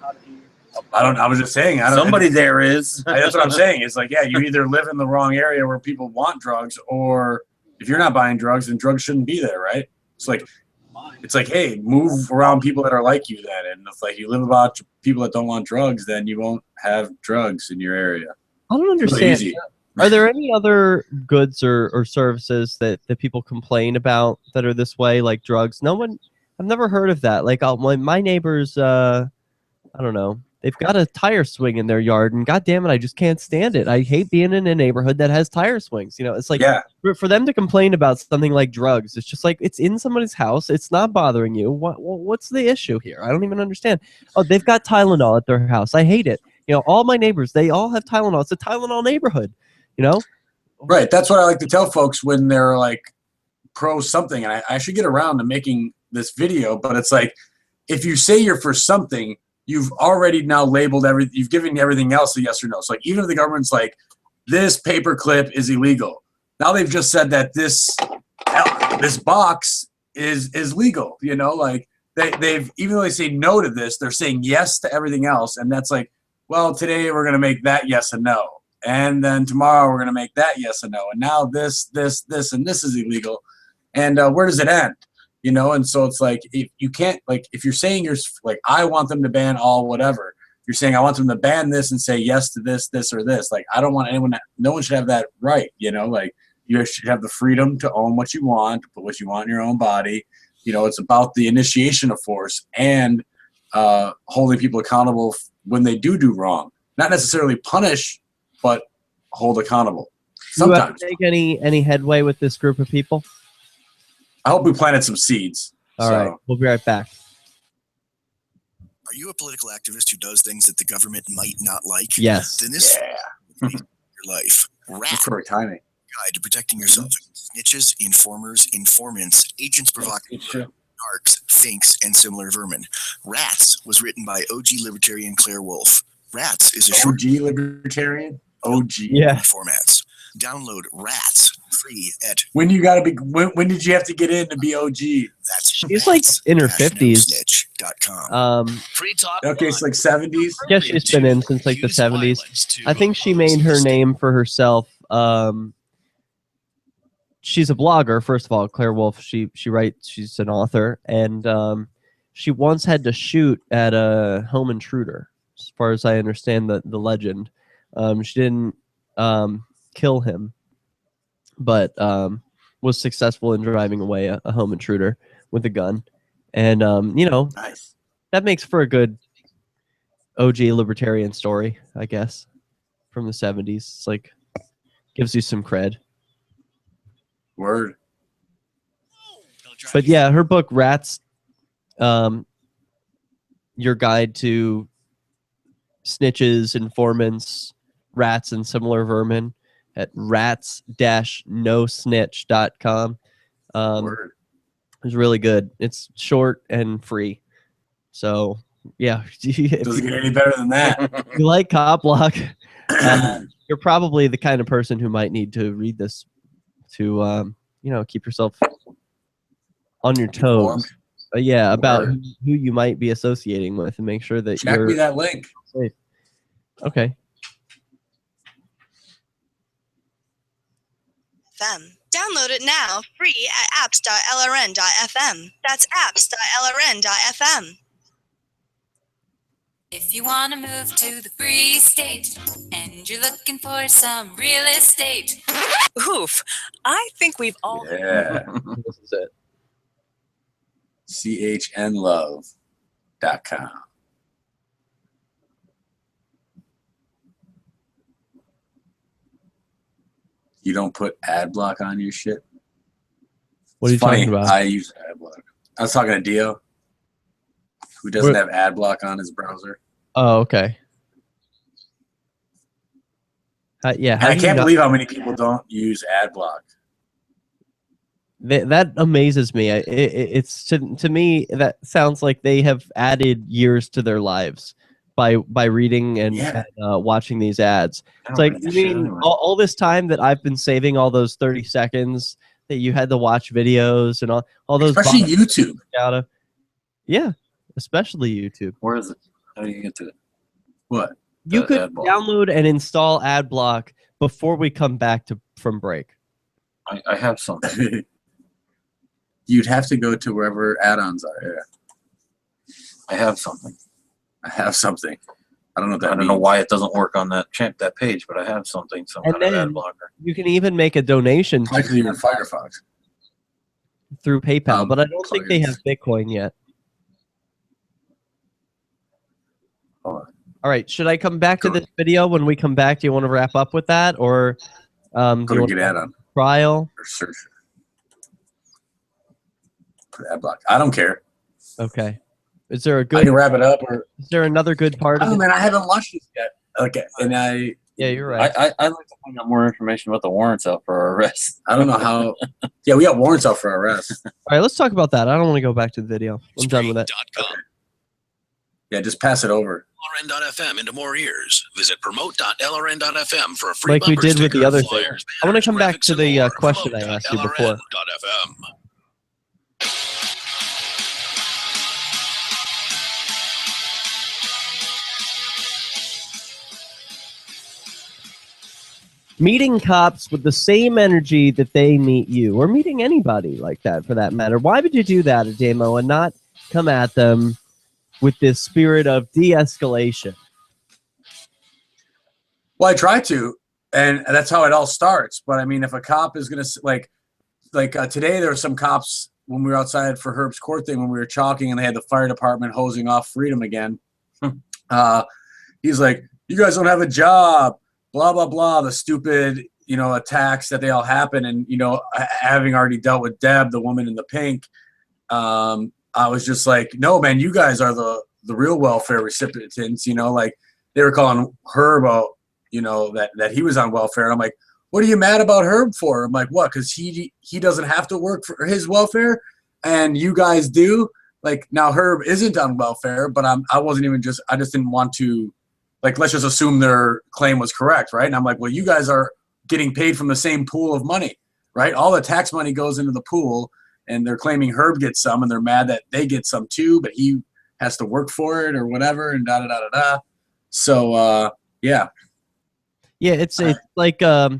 I was just saying. Somebody there is. That's what I'm saying. It's like, yeah, you either live in the wrong area where people want drugs, or if you're not buying drugs, then drugs shouldn't be there, right? It's like, hey, move around people that are like you then. And if like you live about people that don't want drugs, then you won't have drugs in your area. I don't It's really understand. easy. Are there any other goods or services that people complain about that are this way, like drugs? No one. I've never heard of that. Like my neighbors, I don't know. They've got a tire swing in their yard, and God damn it, I just can't stand it. I hate being in a neighborhood that has tire swings. You know, it's like for them to complain about something like drugs, it's just like it's in somebody's house. It's not bothering you. What's the issue here? I don't even understand. Oh, they've got Tylenol at their house. I hate it. You know, all my neighbors, they all have Tylenol. It's a Tylenol neighborhood. You know, right? That's what I like to tell folks when they're like pro something, and I should get around to making this video. But it's like, if you say you're for something, you've already now labeled everything. You've given everything else a yes or no. So like, even if the government's like, this paperclip is illegal, now they've just said that this box is legal. You know, like they've even though they say no to this, they're saying yes to everything else, and that's like, well, today we're gonna make that yes and no, and then tomorrow we're gonna make that yes and no, and now this, and this is illegal, and where does it end? You know, and so it's like, if you can't, like, if you're saying you're like, I want them to ban all whatever, you're saying I want them to ban this and say yes to this, or this. Like, I don't want anyone, no one should have that right. You know, like, you should have the freedom to own what you want, put what you want in your own body. You know, it's about the initiation of force and holding people accountable when they do wrong. Not necessarily punish, but hold accountable. Sometimes. Do you have to make any headway with this group of people? I hope we planted some seeds. All right, we'll be right back. Are you a political activist who does things that the government might not like? Yes. Then this your life. That's perfect timing. Guide to protecting yourself against snitches, informers, informants, agents provocateur, narcs, finks, and similar vermin. Rats was written by OG libertarian Claire Wolfe. Rats is a short OG libertarian? OG. Yeah. Formats. Download Rats free at when you gotta be when did you have to get in to be OG? That's she's like in her 50s. Free talk. Okay, it's like 70s. Yeah, she's been in since like the 70s. I think she made her name for herself. She's a blogger, first of all. Claire Wolfe. She writes. She's an author, and she once had to shoot at a home intruder. As far as I understand the legend, she didn't kill him, but was successful in driving away a home intruder with a gun. And you know, nice. That makes for a good OG libertarian story, I guess, from the 70s. It's like gives you some cred. Word. But yeah, her book Rats, your guide to snitches, informants, rats, and similar vermin at rats-nosnitch.com. It's really good. It's short and free. So yeah, doesn't get any better than that. If you like CopBlock, you're probably the kind of person who might need to read this to you know, keep yourself on your toes. Yeah, about who you might be associating with, and make sure that check you're me that link. Safe. Okay. FM. Download it now, free at apps.lrn.fm. That's apps.lrn.fm. If you want to move to the free state and you're looking for some real estate. Oof. I think we've all. Yeah. This is it. CHNlove.com. You don't put ad block on your shit? What are you talking about? I use ad block. I was talking to DEO, who doesn't have ad block on his browser. Oh, okay. Yeah, And I can't believe how many people don't use ad block. That amazes me. It's to me that sounds like they have added years to their lives by reading and watching these ads. It's like, you mean all this time that I've been saving all those 30 seconds that you had to watch videos and all those, especially YouTube. Yeah, especially YouTube. Where is it? How do you get to it? What? You could download and install ad block before we come back from break. I have something. You'd have to go to wherever add-ons are. Yeah. I have something. I have something. I don't know. I don't know why it doesn't work on that page, but I have something. Some And kind of then ad blocker. you can even make a donation Probably even Firefox through PayPal, but I don't think they have Bitcoin yet. All right, should I come back to this video when we come back? Do you want to wrap up with that, or do you want get ad on trial or search? Put ad block. I don't care. Okay. Is there a good? I can wrap it up, or is there another good part of it? Man, I haven't watched this yet. Okay, and yeah, you're right. I'd like to find out more information about the warrants out for our arrest. I don't know how. Yeah, we got warrants out for our arrest. All right, let's talk about that. I don't want to go back to the video. I'm done with it. Okay. Yeah, just pass it over. LRN.FM into more ears. Visit promote.lrn.fm for a free Like we bumper did with the sticker, other thing. flyers, I want to come back graphics, to and the more. question I asked you before. Promote.lrn.fm. Meeting cops with the same energy that they meet you, or meeting anybody like that for that matter. Why would you do that, Ademo, and not come at them with this spirit of de-escalation? Well, I try to, and that's how it all starts. But I mean, if a cop is gonna like today, there were some cops when we were outside for Herb's court thing when we were chalking, and they had the fire department hosing off Freedom again. He's like, "You guys don't have a job." Blah blah blah. The stupid, attacks that they all happen, and having already dealt with Deb, the woman in the pink, I was just like, no, man, you guys are the real welfare recipients. Like they were calling Herb out, that he was on welfare. And I'm like, what are you mad about Herb for? I'm like, what? Because he doesn't have to work for his welfare, and you guys do. Like now, Herb isn't on welfare, but I just didn't want to. Like, let's just assume their claim was correct, right? And I'm like, well, you guys are getting paid from the same pool of money, right? All the tax money goes into the pool, and they're claiming Herb gets some, and they're mad that they get some too, but he has to work for it or whatever, and da-da-da-da-da. So, yeah. Yeah, it's like a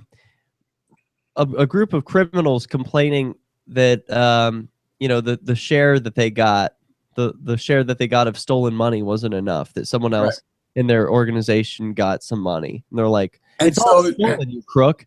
group of criminals complaining that, the share that they got, the share that they got of stolen money wasn't enough, that someone else in their organization got some money. And they're like, it's all stolen, you crook.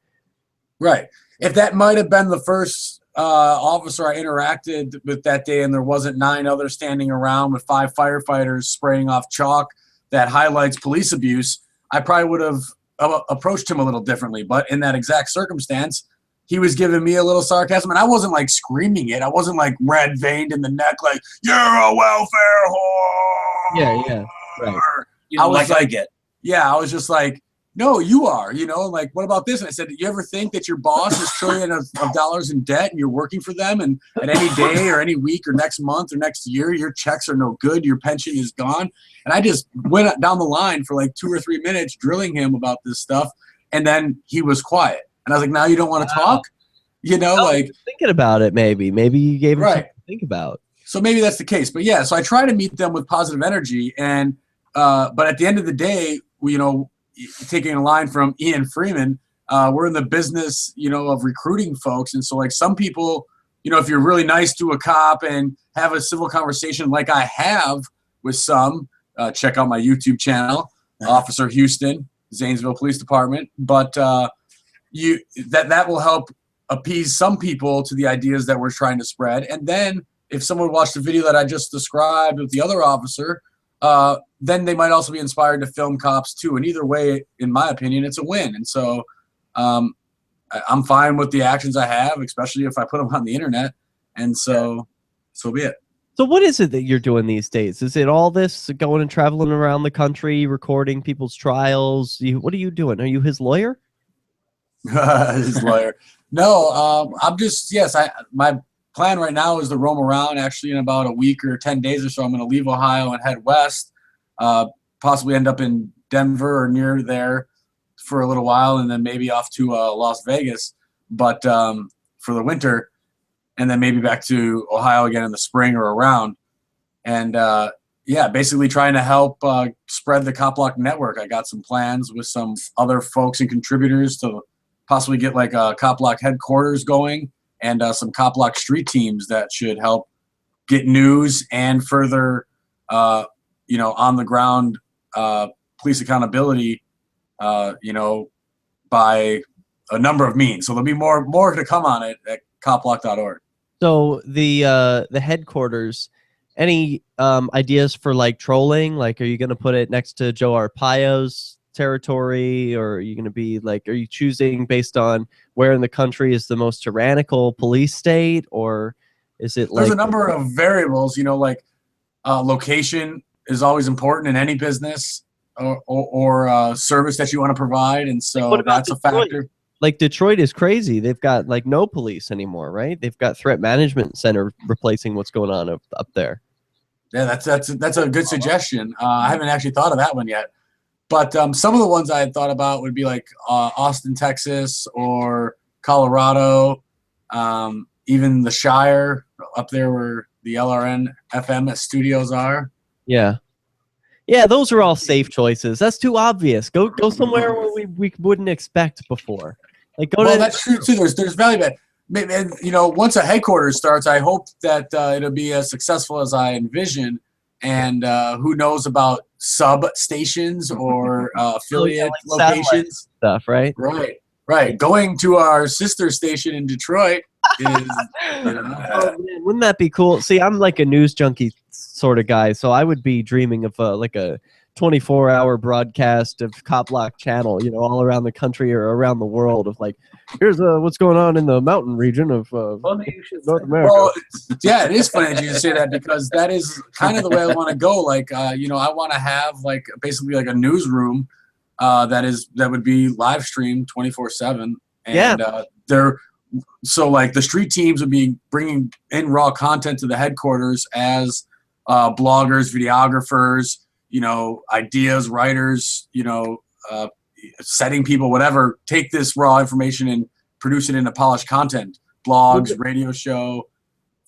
Right. If that might have been the first officer I interacted with that day, and there wasn't 9 others standing around with 5 firefighters spraying off chalk that highlights police abuse, I probably would have approached him a little differently. But in that exact circumstance, he was giving me a little sarcasm, and I wasn't like screaming it. I wasn't like red veined in the neck, like, you're a welfare whore. Yeah, right. I was like, I was just like, no, you are, like, what about this? And I said, do you ever think that your boss is trillions of dollars in debt and you're working for them, and at any day or any week or next month or next year, your checks are no good, your pension is gone? And I just went down the line for like 2 or 3 minutes drilling him about this stuff. And then he was quiet. And I was like, now you don't want to talk? Like thinking about it, maybe you gave him something to think about. So maybe that's the case. But yeah, so I try to meet them with positive energy. And but at the end of the day, taking a line from Ian Freeman, we're in the business, of recruiting folks. And so like some people, if you're really nice to a cop and have a civil conversation like I have with some, check out my YouTube channel, Officer Houston, Zanesville Police Department. But that will help appease some people to the ideas that we're trying to spread. And then if someone watched the video that I just described with the other officer, then they might also be inspired to film cops too. And either way, in my opinion, it's a win. And so I'm fine with the actions I have, especially if I put them on the internet. And so be it. So what is it that you're doing these days? Is it all this going and traveling around the country, recording people's trials? What are you doing? Are you his lawyer? His lawyer. No, I'm just, my plan right now is to roam around. Actually, in about a week or 10 days or so, I'm going to leave Ohio and head west, possibly end up in Denver or near there for a little while, and then maybe off to Las Vegas, but for the winter, and then maybe back to Ohio again in the spring or around. And basically trying to help spread the CopBlock network. I got some plans with some other folks and contributors to possibly get like a CopBlock headquarters going, and some CopBlock street teams that should help get news and further, on the ground police accountability, by a number of means. So there'll be more to come on it at CopBlock.org. So the headquarters, any ideas for like trolling? Like, are you going to put it next to Joe Arpaio's territory, or are you going to be like, are you choosing based on where in the country is the most tyrannical police state, or is it like there's a number of variables, location is always important in any business or service that you want to provide, and so that's a factor. Like Detroit is crazy. They've got like no police anymore, right? They've got threat management center replacing what's going on up there. Yeah, that's a good suggestion. I haven't actually thought of that one yet. But some of the ones I had thought about would be like Austin, Texas, or Colorado, even the Shire up there where the LRN FM studios are. Yeah. Yeah, those are all safe choices. That's too obvious. Go somewhere where we wouldn't expect before. Like that's true too. There's value in it. And once a headquarters starts, I hope that it'll be as successful as I envision. And who knows about sub stations or affiliate locations stuff, right? Right. Going to our sister station in Detroit is, Oh, man, wouldn't that be cool? See, I'm like a news junkie sort of guy, so I would be dreaming of like a 24-hour broadcast of CopBlock channel, all around the country or around the world of like, here's what's going on in the mountain region of North America. Well, it is funny that you say that, because that is kind of the way I want to go. Like, I want to have like basically like a newsroom that would be live streamed 24/7, and so like the street teams would be bringing in raw content to the headquarters as bloggers, videographers, ideas, writers, setting people, whatever, take this raw information and produce it into polished content, blogs, radio show,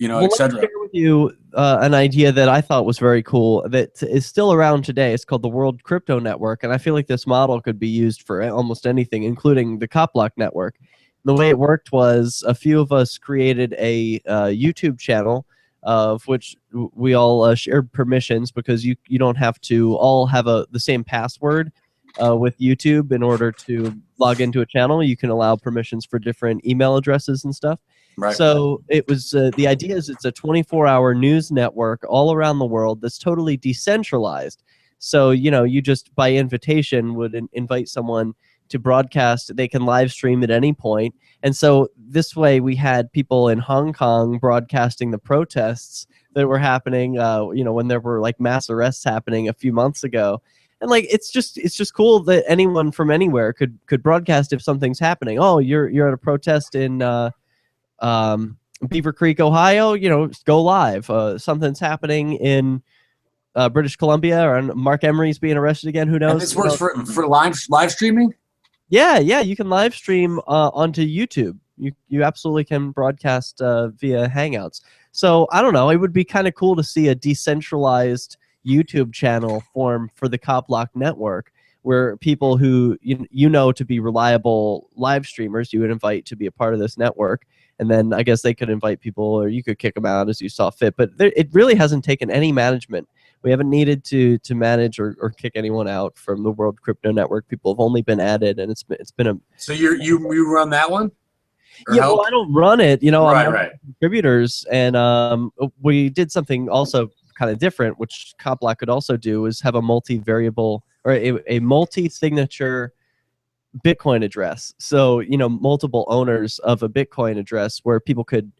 etc. Share with you an idea that I thought was very cool that is still around today. It's called the World Crypto Network, and I feel like this model could be used for almost anything, including the CopBlock network. The way it worked was a few of us created a YouTube channel of which we all shared permissions, because you don't have to all have the same password with YouTube in order to log into a channel. You can allow permissions for different email addresses and stuff. Right. So it was the idea is it's a 24-hour news network all around the world that's totally decentralized. So you just by invitation would invite someone to broadcast. They can live stream at any point. And so this way we had people in Hong Kong broadcasting the protests that were happening, when there were like mass arrests happening a few months ago. And like, it's just cool that anyone from anywhere could broadcast if something's happening. Oh, you're at a protest in Beaver Creek, Ohio, go live. Something's happening in British Columbia, or Mark Emery's being arrested again. Who knows? And this works for live streaming? Yeah, you can live stream onto YouTube. You absolutely can broadcast via Hangouts. So I don't know. It would be kind of cool to see a decentralized YouTube channel form for the CopBlock network, where people who to be reliable live streamers you would invite to be a part of this network, and then I guess they could invite people, or you could kick them out as you saw fit. But it really hasn't taken any management. We haven't needed to manage or kick anyone out from the World Crypto Network. People have only been added, and it's been a. So you run that one? Yeah, help? well, I don't run it. You know, I'm one of Right. the contributors, and we did something also kind of different, which CopBlock could also do, is have a multi-variable or a multi-signature Bitcoin address. So, you know, multiple owners of a Bitcoin address where people could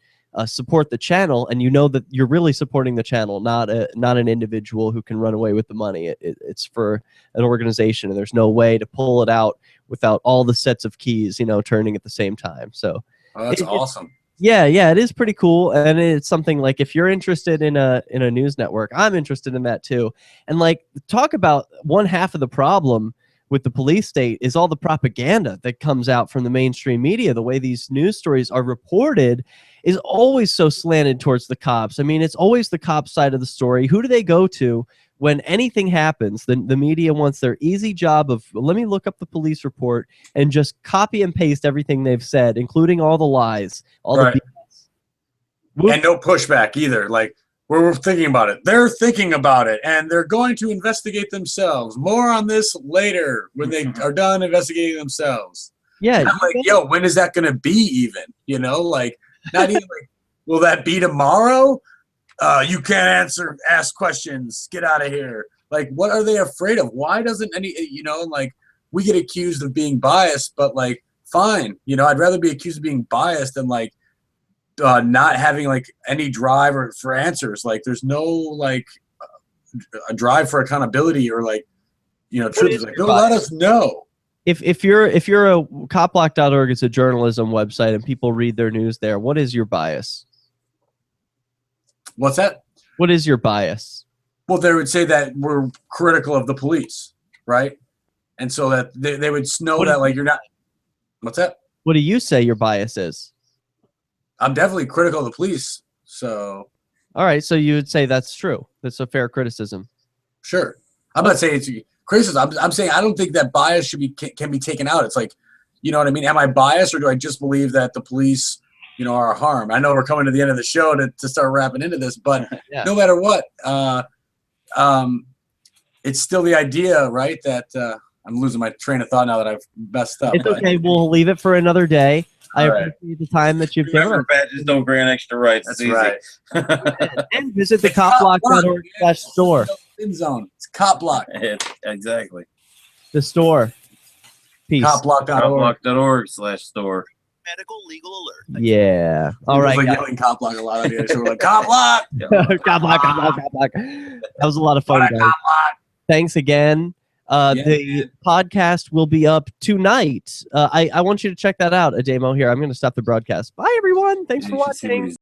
support the channel, and you know that you're really supporting the channel, not an individual who can run away with the money. It's for an organization, and there's no way to pull it out without all the sets of keys, you know, turning at the same time. So That's awesome. yeah, it is pretty cool, and it's something like if you're interested in a news network, I'm interested in that too. And like, talk about one half of the problem with the police state is all the propaganda that comes out from the mainstream media. The way these news stories are reported is always so slanted towards the cops. I mean, it's always the cop side of the story. Who do they go to when anything happens? The media wants their easy job of, let me look up the police report and just copy and paste everything they've said, including all the lies, all the BS. And no pushback either. Like, we're thinking about it. They're thinking about it, and they're going to investigate themselves. More on this later when they are done investigating themselves. Yeah. And I'm like, yo, when is that going to be even? You know, like, not even like, will that be tomorrow? You can't ask questions. Get out of here. Like, what are they afraid of? Why doesn't you know, like, we get accused of being biased, but like, fine. You know, I'd rather be accused of being biased than like, not having like any drive or for answers. Like, there's no like a drive for accountability or like, you know, truth. Like, don't let us know. If you're a CopBlock.org, it's a journalism website, and people read their news there, what is your bias? What's that? What is your bias? Well, they would say that we're critical of the police, right? And so that they would know that like you're not. What's that? What do you say your bias is? I'm definitely critical of the police. So, all right. So you would say that's true. That's a fair criticism. Sure. I'm not saying it's criticism. I'm saying I don't think that bias can be taken out. It's like, you know what I mean? Am I biased, or do I just believe that the police, you know, are a harm? I know we're coming to the end of the show to start wrapping into this, but yeah. No matter what, it's still the idea, right? That I'm losing my train of thought now that I've messed up. It's okay. We'll leave it for another day. I All right. appreciate the time that you've given us. Badges don't grant extra rights. That's It's easy. right. And visit the CopBlock.org/store. Spin zone. It's CopBlock. Exactly. The store. Peace. CopBlock.org/store. Medical legal alert. Yeah. All right. Like guys. yelling CopBlock a lot on here. So we're like, CopBlock. CopBlock. That was a lot of fun, guys. Thanks again. The podcast will be up tonight. I want you to check that out, Ademo. Here, I'm going to stop the broadcast. Bye, everyone. Thanks for watching.